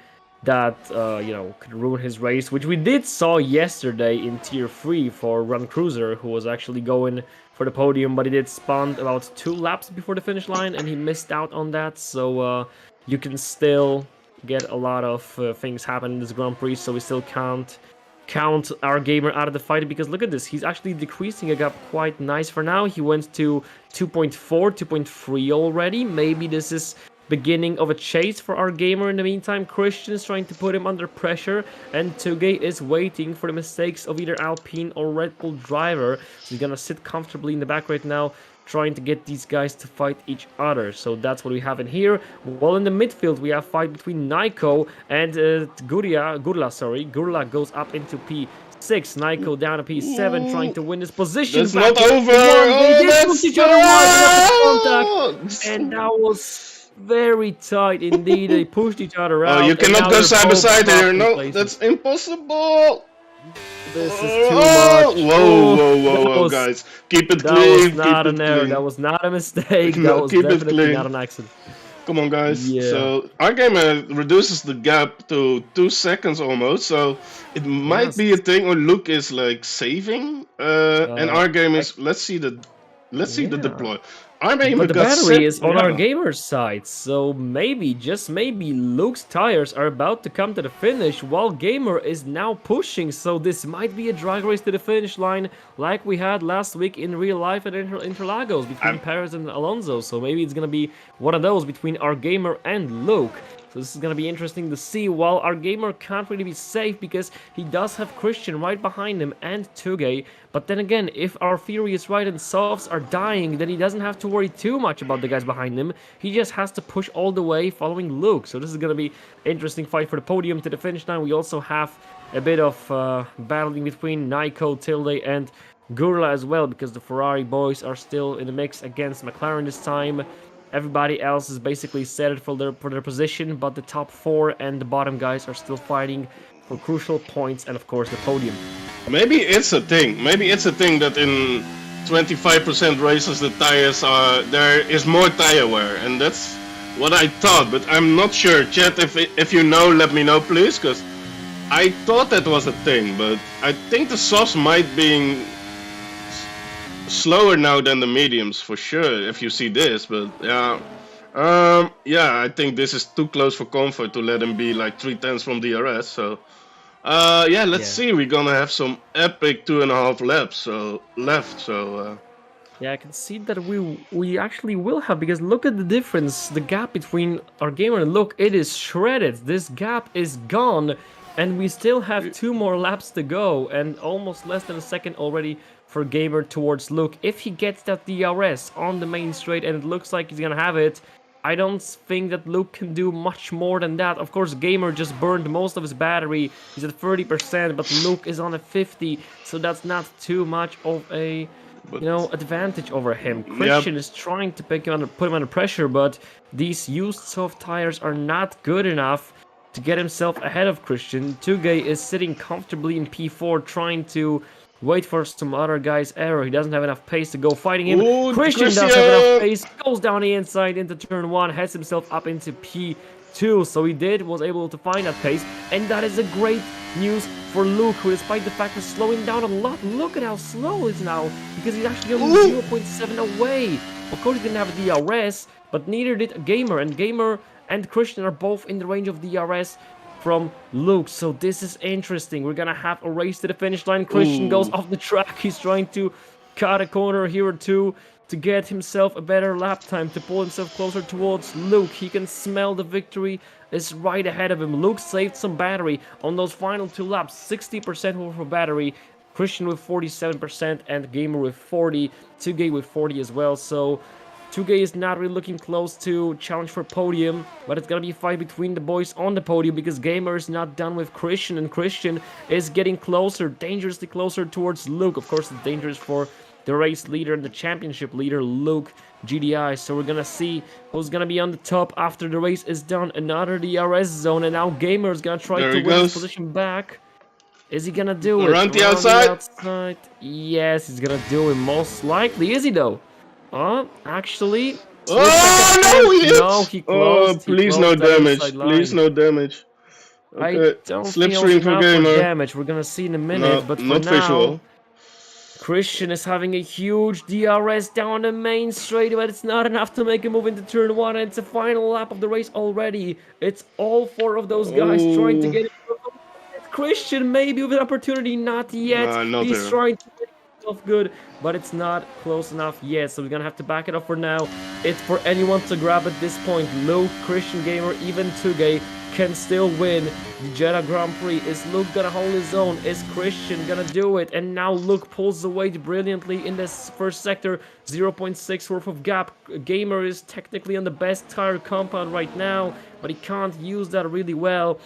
that could ruin his race, which we did saw yesterday in Tier 3 for Run Cruiser, who was actually going for the podium, but he did spawn about 2 laps before the finish line, and he missed out on that. So you can still get a lot of things happen in this Grand Prix. So we still can't count our gamer out of the fight, because look at this, he's actually decreasing a gap quite nice for now. He went to 2.4, 2.3 already. Maybe this is beginning of a chase for our gamer. In the meantime, Christian is trying to put him under pressure, and Tugay is waiting for the mistakes of either Alpine or Red Bull driver. So he's gonna sit comfortably in the back right now, trying to get these guys to fight each other. So that's what we have in here. Well, in the midfield, we have fight between Naiko and Gurla goes up into P6. Naiko down to P7, trying to win this position. That's not over! They did push each other contact, and that was very tight indeed. They pushed each other out. Oh, you cannot go side by side here. No, that's impossible. This is too much. Whoa, guys. Keep it clean. That was not an error. That was not a mistake. That was definitely not an accident. Come on, guys. Yeah. So our game reduces the gap to 2 seconds almost. So it might be a thing where Luke is like saving, and our game is. Let's see the deploy. Our Gamer But the got battery set, is on our yeah. gamer's side, so maybe, just maybe, Luke's tires are about to come to the finish while Gamer is now pushing, so this might be a drag race to the finish line like we had last week in real life at Interlagos between Perez and Alonso, so maybe it's gonna be one of those between our Gamer and Luke. So this is going to be interesting to see, while our Gamer can't really be safe because he does have Christian right behind him and Tugay. But then again, if our theory is right and softs are dying, then he doesn't have to worry too much about the guys behind him. He just has to push all the way following Luke. So this is going to be interesting fight for the podium to the finish line. We also have a bit of battling between Nico, Tilde and Gurla as well, because the Ferrari boys are still in the mix against McLaren this time. Everybody else is basically set for their position, but the top 4 and the bottom guys are still fighting for crucial points and of course the podium. Maybe it's a thing. Maybe it's a thing that in 25% races the tires are there is more tire wear, and that's what I thought. But I'm not sure. Chat, if you know, let me know, please, because I thought that was a thing. But I think the softs might be slower now than the mediums for sure, if you see this. But yeah, yeah, I think this is too close for comfort to let him be like 3/10 from DRS. So yeah, let's see. We're gonna have some epic 2.5 laps left. So yeah, I can see that we actually will have, because look at the difference, the gap between our Gamer and Luke, it is shredded. This gap is gone, and we still have 2 more laps to go, and almost less than a second already for Gamer towards Luke. If he gets that DRS on the main straight, and it looks like he's gonna have it, I don't think that Luke can do much more than that. Of course, Gamer just burned most of his battery. He's at 30%, but Luke is on a 50, so that's not too much of a, you know, advantage over him. Christian is trying to put him under pressure, but these used soft tires are not good enough to get himself ahead of Christian. Tugay is sitting comfortably in P4, trying to wait for some other guy's error. He doesn't have enough pace to go fighting him. Ooh, Christian does have enough pace, goes down the inside into turn 1, heads himself up into P2. So he was able to find that pace, and that is a great news for Luke, who, despite the fact is slowing down a lot, look at how slow he is now, because he's actually only 0.7 away. Of course, he didn't have a DRS, but neither did Gamer, and Gamer and Christian are both in the range of DRS from Luke, so this is interesting. We're gonna have a race to the finish line. Christian goes off the track. He's trying to cut a corner here or two to get himself a better lap time, to pull himself closer towards Luke. He can smell the victory is right ahead of him. Luke saved some battery on those final 2 laps, 60% worth of battery. Christian with 47% and Gamer with 40, Tugay with 40 as well, so Tugay is not really looking close to challenge for podium, but it's gonna be a fight between the boys on the podium, because Gamer is not done with Christian, and Christian is getting closer, dangerously closer towards Luke. Of course, it's dangerous for the race leader and the championship leader, Luke GDI. So we're gonna see who's gonna be on the top after the race is done. Another DRS zone, and now Gamer is gonna try to win his position back. Is he gonna do it? Around the outside? Yes, he's gonna do it, most likely. Is he though? Actually... Oh, no, he hit! No, he closed. Please no damage. Please no damage. Okay. I don't Slipstream think for Gamer. damage. We're gonna see in a minute, but for not now, visual. Christian is having a huge DRS down the main straight, but it's not enough to make a move into turn 1, and it's a final lap of the race already. It's all 4 of those guys trying to get it. Christian maybe with an opportunity, not yet. He's trying to make himself good, but it's not close enough yet, so we're gonna have to back it up for now. It's for anyone to grab at this point. Luke, Christian, Gamer, even Tugay can still win the Jeddah Grand Prix. Is Luke gonna hold his own? Is Christian gonna do it? And now Luke pulls away brilliantly in this first sector, 0.6 worth of gap. Gamer is technically on the best tire compound right now, but he can't use that really well.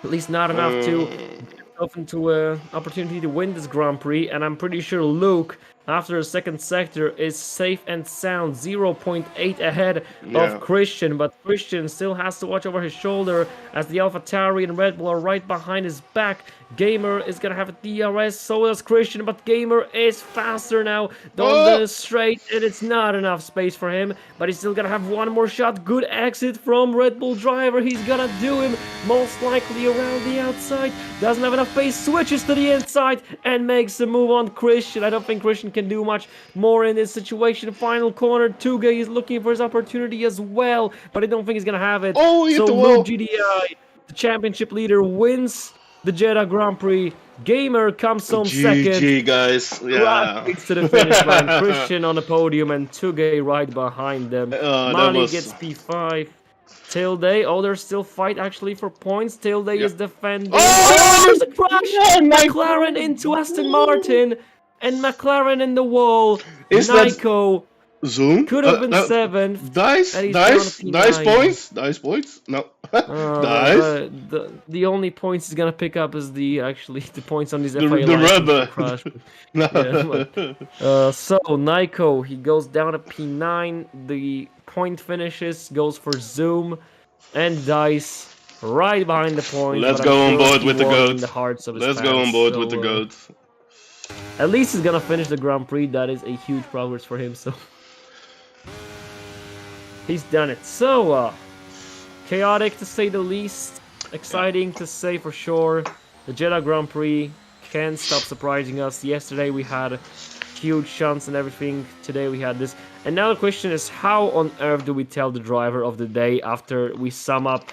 At least not enough to get himself into an opportunity to win this Grand Prix, and I'm pretty sure Luke, after the second sector, is safe and sound, 0.8 ahead of Christian, but Christian still has to watch over his shoulder as the AlphaTauri and Red Bull are right behind his back. Gamer is gonna have a DRS, so does Christian, but Gamer is faster now down the straight, and it's not enough space for him, but he's still gonna have one more shot. Good exit from Red Bull driver. He's gonna do him, most likely around the outside. Doesn't have enough pace, switches to the inside, and makes a move on Christian. I don't think Christian can do much more in this situation. Final corner, Tugay is looking for his opportunity as well, but I don't think he's gonna have it. Oh, he hit So the Luke wall. GDI, the championship leader, wins the Jeddah Grand Prix. Gamer comes home second. GG, guys. Yeah. Rapids to the finish line. Christian on the podium and Tugay right behind them. That Mali was... gets P5. Tilde, oh, there's still fight actually for points. Tilde is defending. Oh! There's a crash! Oh my McLaren God. into Aston Martin, and McLaren in the wall. Is that- Nyko Zoom? could have been seventh. Dice? and he's down Dice? to Dice P9. points? Dice points? No. Dice? The only points he's gonna pick up is the points on his The FIA rubber. crash. No. So Nyko, he goes down to P9. The point finishes, goes for Zoom, and Dice right behind the points. Let's but go I'm on sure board he with the won goat. in the hearts of his Let's go fans. on board So, with the goat. At least he's gonna finish the Grand Prix. That is a huge progress for him. So he's done it. So chaotic to say the least. Exciting to say for sure. The Jeddah Grand Prix can't stop surprising us. Yesterday we had huge shunts and everything. Today we had this. And now the question is, how on earth do we tell the driver of the day after we sum up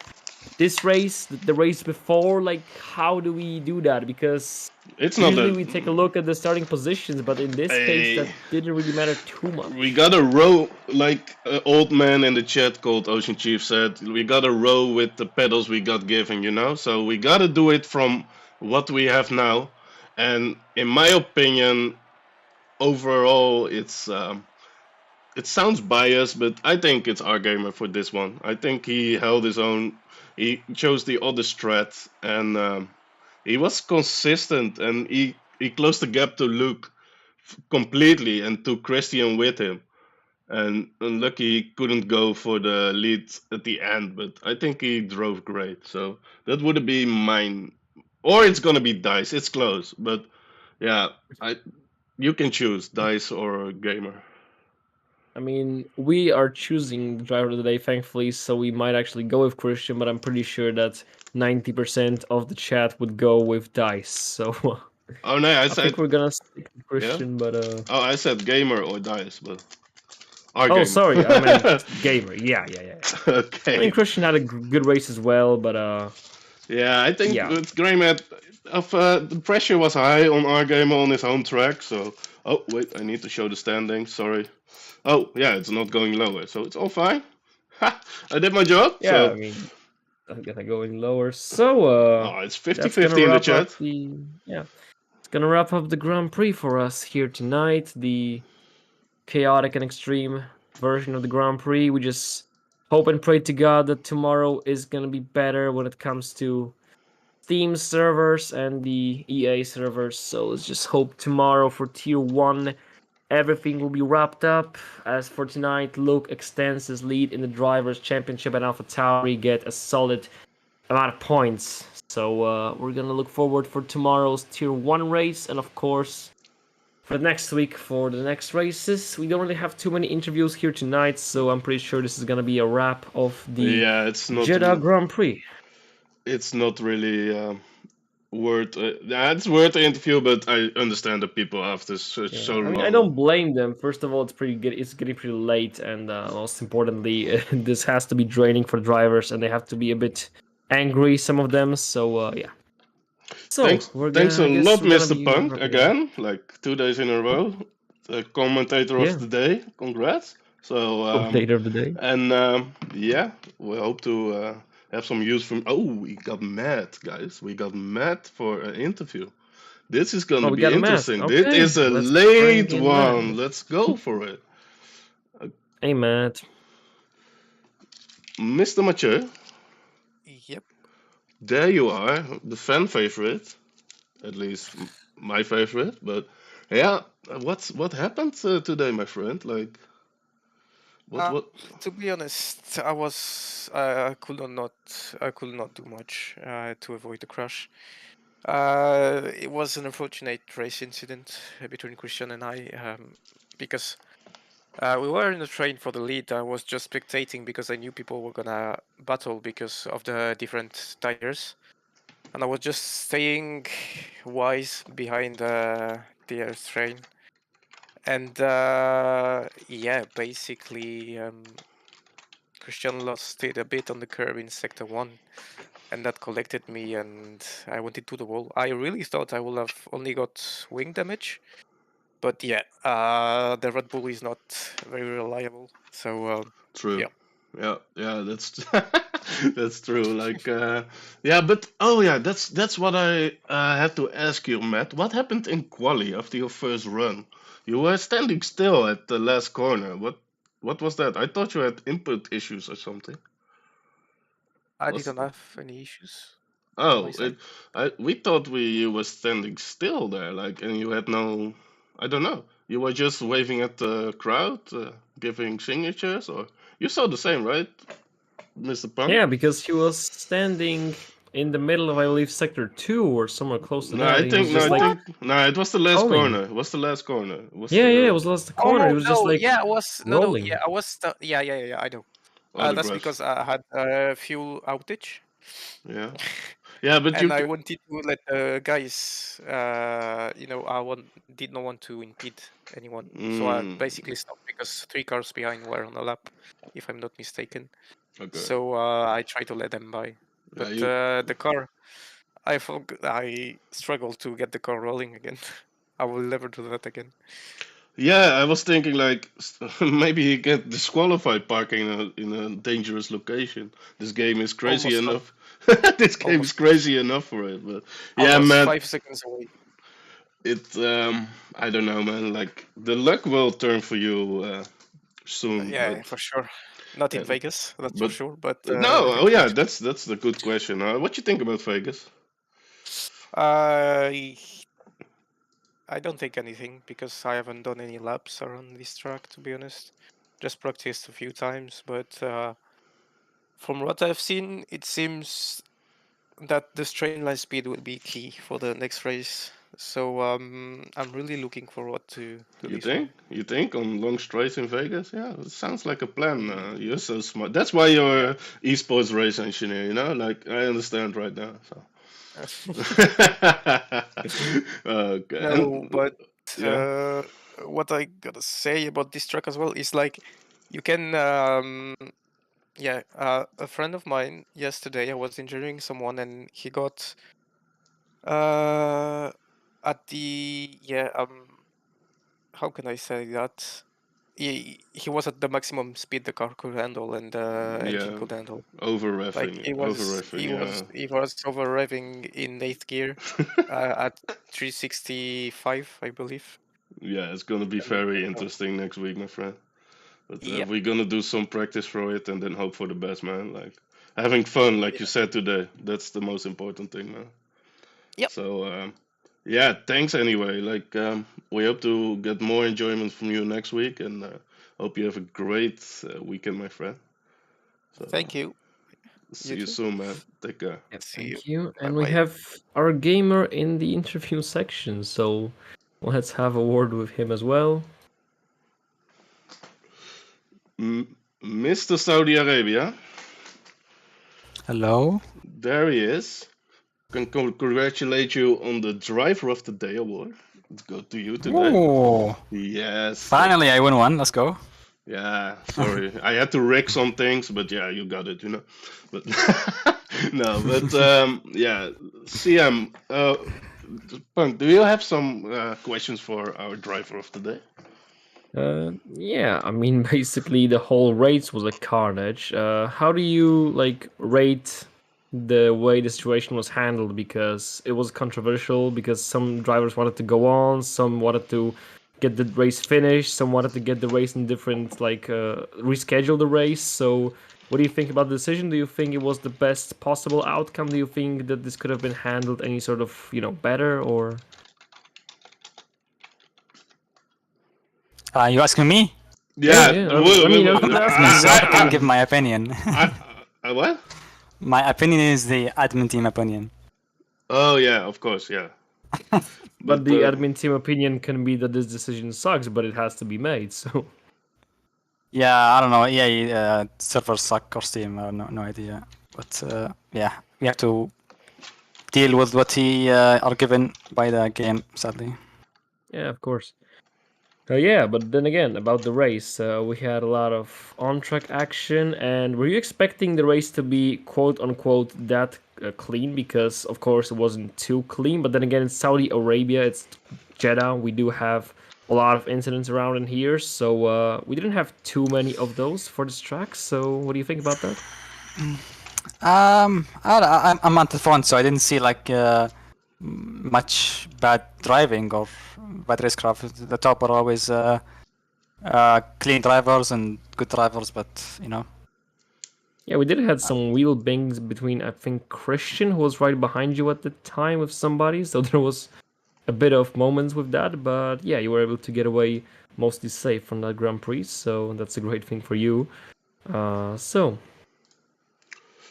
this race, the race before? Like, how do we do that? Because It's not usually that... we take a look at the starting positions, but in this case that didn't really matter too much. We got a row, like an old man in the chat called Ocean Chief said, we got a row with the pedals we got given, you know? So we gotta do it from what we have now. And in my opinion, overall, it sounds biased, but I think it's our gamer for this one. I think he held his own. He chose the other strat, and he was consistent, and he closed the gap to Luke completely, and to Christian with him. And unlucky he couldn't go for the lead at the end, but I think he drove great. So that would be mine, or it's gonna be Dice. It's close, but yeah, you can choose Dice or Gamer. I mean, we are choosing the driver of the day, thankfully, so we might actually go with Christian, but I'm pretty sure that 90% of the chat would go with Dice. So Oh no, I I said. think we're gonna stick with Christian, but Oh, I said Gamer or Dice, but. Our oh, gamer. sorry, I meant Gamer. Yeah. Okay. I mean, Christian had a good race as well, but Yeah, I think Yeah. with Greymat, the pressure was high on our gamer on his home track. So, oh wait, I need to show the standings. Sorry. Oh yeah, it's not going lower, so it's all fine. Ha! I did my job. yeah, So. I mean, I'm gonna go in lower. So Oh, it's that's 50-50 gonna in the wrap chat. up it's gonna wrap up the Grand Prix for us here tonight. The chaotic and extreme version of the Grand Prix. We just hope and pray to God that tomorrow is gonna be better when it comes to Steam servers and the EA servers. So let's just hope tomorrow for Tier 1 everything will be wrapped up. As for tonight, Luke extends his lead in the Drivers' Championship and AlphaTauri get a solid amount of points. So we're gonna look forward for tomorrow's Tier 1 race, and of course for next week for the next races. We don't really have too many interviews here tonight, so I'm pretty sure this is gonna be a wrap of the Yeah, it's not. Jeddah Grand Prix. It's not really worth. It's worth the interview, but I understand the people after so I mean, long. I don't blame them. First of all, it's pretty good. It's getting pretty late, and most importantly, this has to be draining for drivers, and they have to be a bit angry. Some of them. So yeah. So thanks a lot, Mr. Punk, again. Like 2 days in a row, the commentator of the day. Congrats. So Commentator of the day. and yeah, we hope to have some use from. Oh, we got Matt, guys. We got Matt for an interview. This is gonna be interesting. Okay. This is a Let's late bring in one. Matt. Let's go for it. Hey, Matt. Mr. Mathieu, Yep. there you are, the fan favorite, at least my favorite. But yeah, what happened today, my friend? Like, what? To be honest, I could not do much to avoid the crash. It was an unfortunate race incident between Christian and I, because we were in the train for the lead. I was just spectating because I knew people were gonna battle because of the different tires, and I was just staying wise behind the train. And yeah, basically, Christian lost it a bit on the curve in sector 1, and that collected me, and I went into the wall. I really thought I would have only got wing damage, but yeah, the Red Bull is not very reliable. So True. yeah. Yeah, that's that's true. Like, yeah, but oh yeah, that's what I had to ask you, Matt. What happened in quali after your first run? You were standing still at the last corner. What was that? I thought you had input issues or something. I Was didn't have any issues on my oh, side. we thought you were standing still there, like, and you had no, I don't know. You were just waving at the crowd, giving signatures, or you saw the same, right, Mr. Punk? Yeah, because he was standing in the middle of, I believe, sector 2 or somewhere close to No, that. I And he think was no, just I like think no. It was the last rolling. corner. It was the last corner. It was Yeah, the it was last corner. He was just no, like yeah, I was rolling. yeah, I was yeah, I know. the That's grass. because I had a fuel outage. Yeah, yeah, but And I wanted to let the guys, did not want to impede anyone. So I basically stopped because 3 cars behind were on a lap, if I'm not mistaken. okay. So I tried to let them by. But the car, I struggled to get the car rolling again. I will never do that again. Yeah, I was thinking like maybe you get disqualified parking in a dangerous location. This game is crazy Almost got enough. This game is almost crazy enough for it, but I yeah, was man, 5 seconds away. it I don't know, man. Like the luck will turn for you soon, Yeah, for sure. Not in uh, Vegas, that's for but sure. But no, in oh yeah, future. that's the good question. What you think about Vegas? I don't think anything because I haven't done any laps around this track, to be honest. Just practiced a few times, but from what I've seen, it seems that the straight line speed will be key for the next race. So I'm really looking forward to You this one. think? You think on long straights in Vegas? Yeah, it sounds like a plan. Mm, You're so smart. That's why you're yeah. a esports race engineer, you know? Like I understand right now. So. Okay. No, but Yeah. what I gotta say about this track as well is like you can a friend of mine yesterday, I was interviewing someone and he got at the how can I say that? He was at the maximum speed the car could handle and the engine Yeah. could handle. Over Like reffing. he Over was reffing. he was he was over revving in 8th gear at 365, I believe. Yeah, it's gonna be And, very interesting next week, my friend. But yeah, we're gonna do some practice for it and then hope for the best, man. Like having fun, like you yeah, said today. That's the most important thing, man. yep, So yeah, thanks anyway. Like we hope to get more enjoyment from you next week, and hope you have a great weekend, my friend. So thank you. see You you too. soon, man. Take care. Yeah, See you. thank you. Bye And we bye. have our gamer in the interview section, so let's have a word with him as well. Mr. Saudi Arabia, Hello. there he is. Can congratulate you on the Driver of the Day award. Let's go to you today. Ooh, Yes. finally I won one. Let's go. Yeah, sorry. I had to wreck some things, but yeah, you got it, you know. But no, but yeah, CM, Punk, do you have some questions for our driver of the day? Yeah, I mean, basically the whole race was a carnage. How do you like rate the way the situation was handled? Because it was controversial. Because some drivers wanted to go on, some wanted to get the race finished, some wanted to get the race in different reschedule the race. So, what do you think about the decision? Do you think it was the best possible outcome? Do you think that this could have been handled any sort of better or? You asking me? Yeah, Yeah, yeah. I mean, I was gonna ask you So I can exactly. give my opinion. what? My opinion is the admin team opinion. Oh yeah, of course, yeah. But But the admin team opinion can be that this decision sucks, but it has to be made. So Yeah, I don't know. Yeah, servers suck or Steam. No idea. But yeah, we have to deal with what he are given by the game, sadly. yeah, of course. Yeah, but then again, about the race, we had a lot of on-track action, and were you expecting the race to be quote unquote that clean? Because of course it wasn't too clean, but then again, it's Saudi Arabia, it's Jeddah. We do have a lot of incidents around in here, so we didn't have too many of those for this track. So what do you think about that? I'm at the front, so I didn't see like much bad driving or bad racecraft. The top are always clean drivers and good drivers, but you know. Yeah, we did have some wheel bangs between, I think, Christian, who was right behind you at the time with somebody. So there was a bit of moments with that. But yeah, you were able to get away mostly safe from that Grand Prix. So that's a great thing for you. So,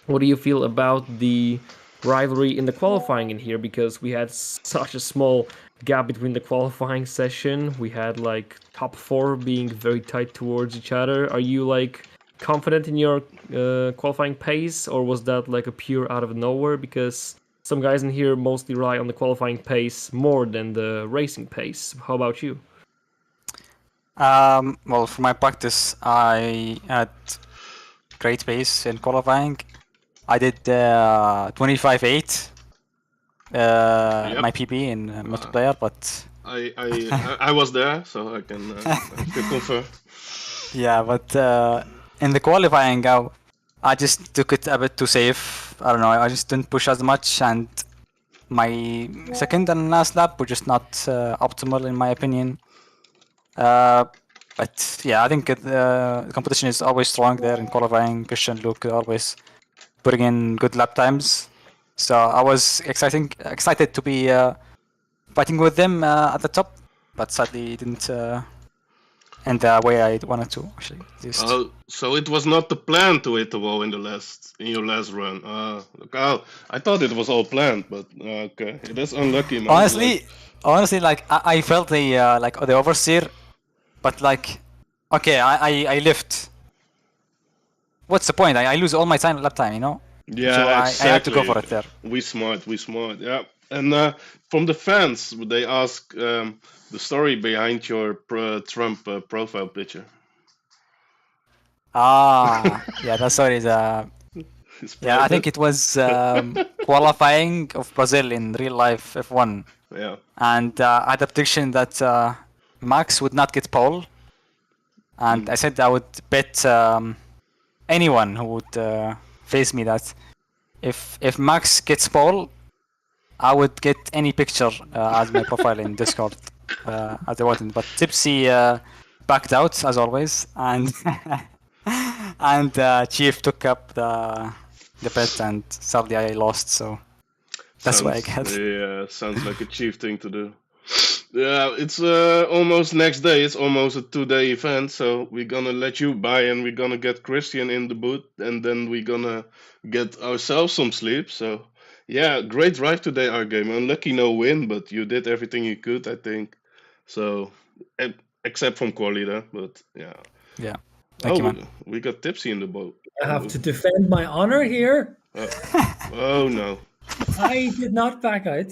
what do you feel about the rivalry in the qualifying in here? Because we had such a small gap between the qualifying session. We had like top 4 being very tight towards each other. Are you like confident in your qualifying pace, or was that like a pure out of nowhere? Because some guys in here mostly rely on the qualifying pace more than the racing pace. How about you? Well, for my practice, I had great pace in qualifying. I did 25.8, my PB in multiplayer, but I was there, so I can confirm. yeah, but in the qualifying, I just took it a bit too safe. I don't know, I just didn't push as much, and my second and last lap were just not optimal in my opinion. But yeah, I think the competition is always strong there in qualifying. Christian, Luke always putting in good lap times. So I was excited to be fighting with them at the top, but sadly it didn't end the way I wanted to actually. So it was not the plan to hit the wall in your last run. Look, I thought it was all planned, but okay, it is unlucky, man. Honestly, like I felt the oversteer, but like, okay, I lift. What's the point? I lose all my lap time, you know. Yeah, so exactly. I had to go for it there. We smart, yeah. And from the fans, they ask the story behind your Trump profile picture. Yeah, that story is yeah, I think it was qualifying of Brazil in real life F1. Yeah. And I had a prediction that Max would not get pole, and I said I would bet anyone who would face me that if Max gets pole, I would get any picture as my profile in Discord as I wanted. But Tipsy backed out as always, and and Chief took up the bet, and sadly I lost. So that's why I got. Yeah, sounds like a Chief thing to do. Yeah, it's almost next day. It's almost a 2-day event, so we're gonna let you buy, and we're gonna get Christian in the booth, and then we're gonna get ourselves some sleep. So, yeah, great drive today, our game. Unlucky no win, but you did everything you could, I think. So, except from quality, but yeah. Yeah. Thank you, man. We got Tipsy in the boat. I have to defend my honor here. Oh no! I did not back out.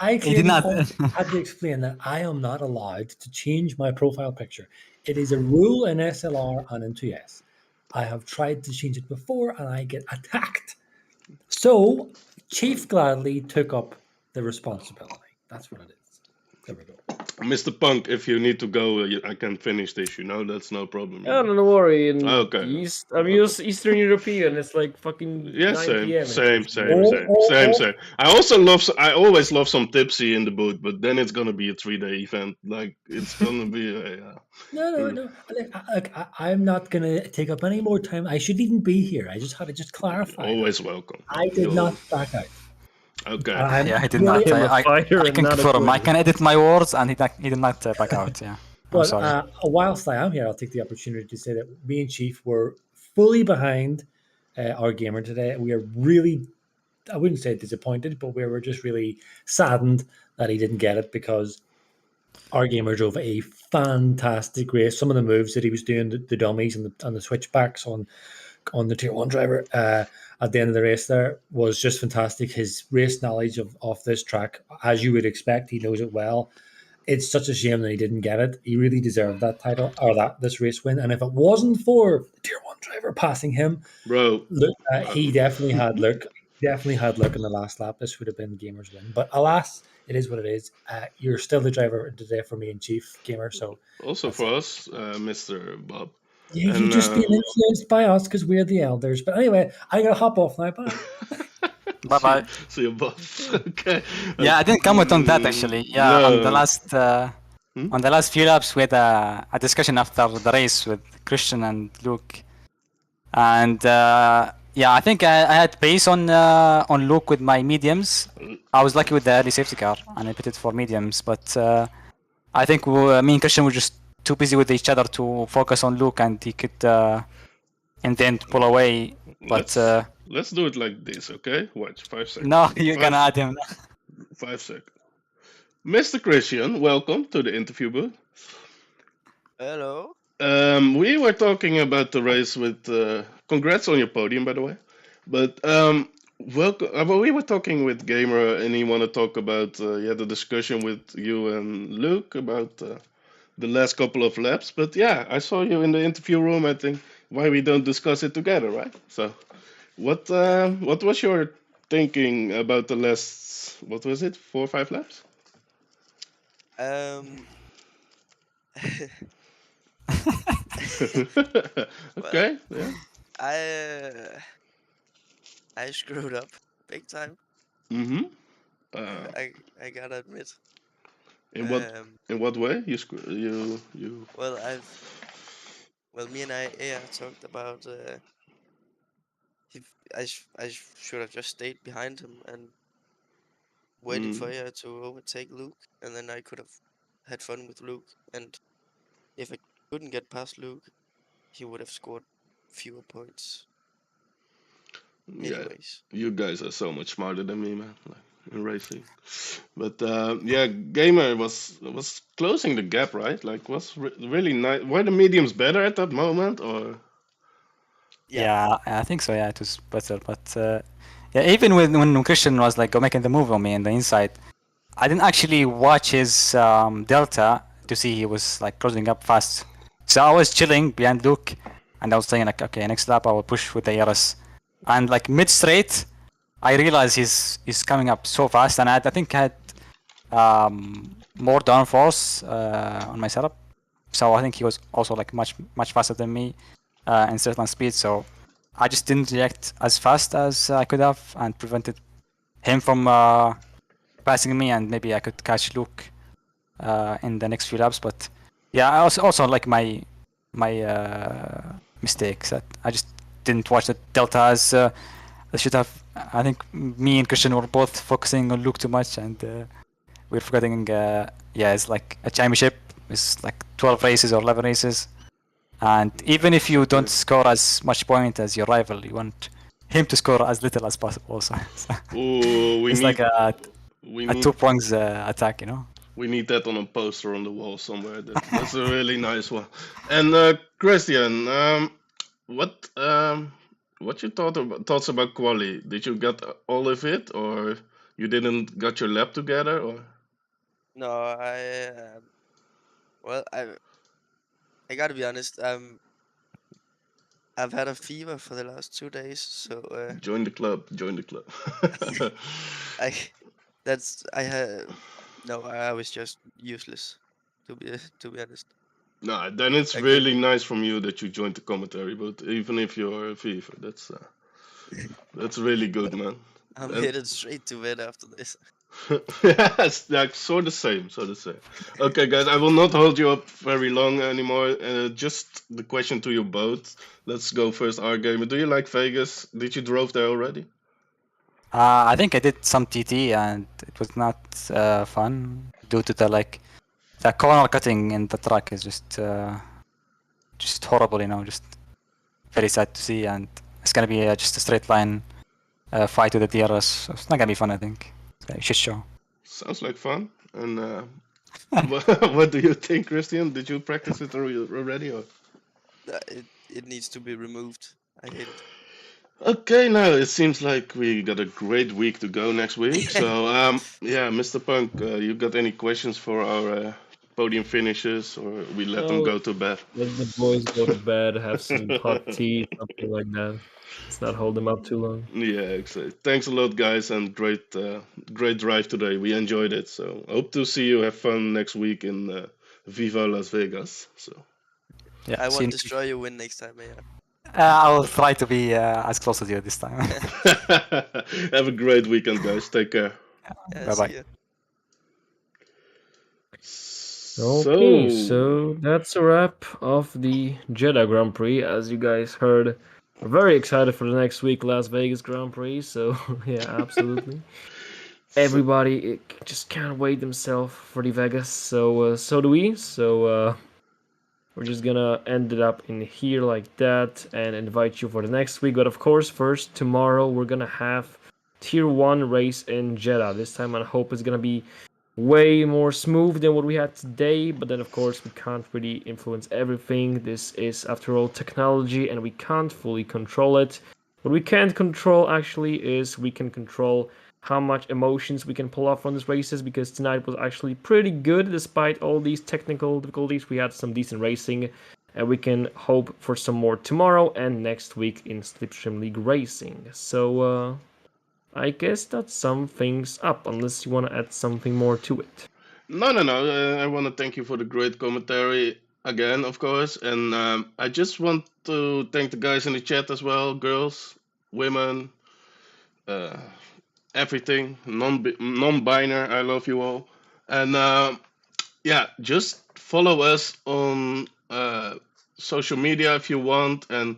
I did not. had to explain that I am not allowed to change my profile picture. It is a rule in SLR and in 2S. I have tried to change it before and I get attacked. So Chief gladly took up the responsibility. That's what it is. There we go. Mr. Punk, if you need to go, I can finish this, that's no problem. Oh, no, don't worry. In okay. I'm Eastern European. It's like fucking 9 PM. Same. I always love some Tipsy in the booth, but then it's gonna be a 3-day event. Like, it's gonna be No. I'm not gonna take up any more time. I shouldn't even be here. I just had to clarify. Always welcome. I did not back out. Okay. Yeah, I did not. I can confirm. I can edit my words, and he did not back out. Yeah. But whilst I am here, I'll take the opportunity to say that me and Chief were fully behind our gamer today. We are really, I wouldn't say disappointed, but we were just really saddened that he didn't get it, because our gamer drove a fantastic race. Some of the moves that he was doing, the dummies and the switchbacks on the Tier 1 driver at the end of the race there was just fantastic. His race knowledge of this track, as you would expect, he knows it well. it's such a shame that he didn't get it. He really deserved that title or this race win. And if it wasn't for the Tier 1 driver passing him, Bro, look, he definitely had look. Definitely had look in the last lap. This would have been Gamer's win. But alas, it is what it is. You're still the driver today for me and Chief Gamer. So also that's for it. us, Mr. Bob. Yeah, And, you're just being influenced by us because we're the elders. But anyway, I gotta hop off now. Bye. Bye bye. See you, Bob. Okay. Yeah, I didn't comment on that actually. Yeah, on the No. last on the last few laps, we had a discussion after the race with Christian and Luke, and yeah, I think I had pace on Luke with my mediums. I was lucky with the early safety car, and I pitted for mediums. But I think me and Christian were just too busy with each other to focus on Luke, and he could in the end pull away. But Let's do it like this, okay? Watch, 5 seconds. no, you're gonna add him. 5 seconds. Mr. Christian, welcome to the interview booth. Hello. We were talking about the race with. Congrats on your podium, by the way. But welcome. We were talking with Gamer, and he want to talk about the discussion with you and Luke about the last couple of laps. But yeah, I saw you in the interview room. I think why we don't discuss it together, right? So, what was your thinking about the last? What was it? 4 or 5 laps? Okay. Yeah. I screwed up big time. Mm-hmm. I gotta admit. In what way you? Well, me and I talked about I should have just stayed behind him and waited for you to overtake Luke, and then I could have had fun with Luke. And if I couldn't get past Luke, he would have scored fewer points. Yeah, Anyways, you guys are so much smarter than me, man. Like in racing, but yeah, Gamer was closing the gap, right? Like was really nice. Were the mediums better at that moment, or? Yeah, I think so. Yeah, it was better. But yeah, even when Christian was like making the move on me in the inside, I didn't actually watch his delta to see he was like closing up fast. So I was chilling behind Luke, and I was saying like, okay, next lap I will push with the ERS. And like mid straight, I realized he's coming up so fast, and I think I had more downforce on my setup. So I think he was also like much faster than me in certain speed. So I just didn't react as fast as I could have, and prevented him from passing me, and maybe I could catch Luke in the next few laps. But yeah, I also like my mistakes that I just didn't watch the delta as I should have. I think me and Christian were both focusing on Luke too much, and we're forgetting. It's like a championship. It's like 12 races or 11 races, and even if you don't score as much point as your rival, you want him to score as little as possible. Also, Ooh, it's like a need 2 prongs attack, you know. we need that on a poster on the wall somewhere. That's a really nice one. And Christian, what you thoughts about quali? Did you get all of it, or you didn't got your lap together, or? no, I gotta be honest. I've had a fever for the last 2 days, so Join the club. Join the club. I was just useless, to be honest. No, then it's I really nice from you that you joined the commentary. But even if you're a FIFA, that's really good, man. I'm And- headed straight to bed after this. Yes, like so the same. Okay, guys, I will not hold you up very long anymore. Just the question to you both. Let's go first. Our gamer, do you like Vegas? Did you drove there already? I think I did some TT, and it was not fun due to the corner cutting in the track is just horrible, you know, just very sad to see, and it's gonna be just a straight line fight with the DRS. So it's not gonna be fun, I think. It's a shit show. Sounds like fun. And what do you think, Christian? Did you practice it already? Or? It needs to be removed. I hate it. Okay, now it seems like we got a great week to go next week. So, yeah, Mr. Punk, you got any questions for our podium finishers, or we let them Oh, go to bed? let the boys go to bed, have some hot tea, something like that. Let's not hold them up too long. Yeah, exactly. Thanks a lot, guys, and great drive today. We enjoyed it. So, hope to see you have fun next week in Viva Las Vegas. So, Yeah, I see want you. Destroy you win next time, yeah. I will try to be as close as you this time. have a great weekend, guys. Take care. Yeah, Bye bye. see ya. Okay, So, so that's a wrap of the Jeddah Grand Prix. As you guys heard, we're very excited for the next week Las Vegas Grand Prix. So yeah, absolutely. Everybody just can't wait themselves for the Vegas. So do we. So we're just gonna end it up in here like that and invite you for the next week. But of course, first tomorrow we're gonna have Tier 1 race in Jeddah. This time I hope it's gonna be way more smooth than what we had today, but then of course we can't really influence everything. This is after all technology and we can't fully control it. What we can't control actually is we can control how much emotions we can pull off on these races, because tonight was actually pretty good despite all these technical difficulties. We had some decent racing and we can hope for some more tomorrow and next week in Slipstream League Racing. So I guess that sums things up, unless you want to add something more to it. no, no, no. I want to thank you for the great commentary again, of course. And I just want to thank the guys in the chat as well, girls, women, uh, everything, non-binary. I love you all. And yeah, just follow us on social media if you want. And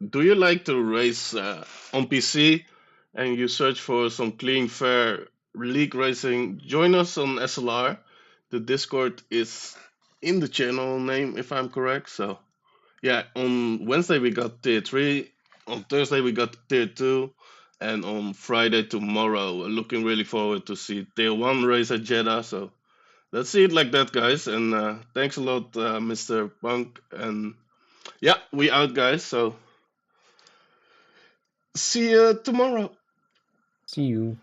do you like to race on PC and you search for some clean, fair league racing? Join us on SLR. The Discord is in the channel name, if I'm correct. So yeah, on Wednesday we got tier 3, on Thursday we got tier 2, and on Friday tomorrow, looking really forward to see tier 1 race at Jeddah. So let's see it like that, guys. And thanks a lot, Mr. Punk. And yeah, we out, guys. So see you tomorrow. See you.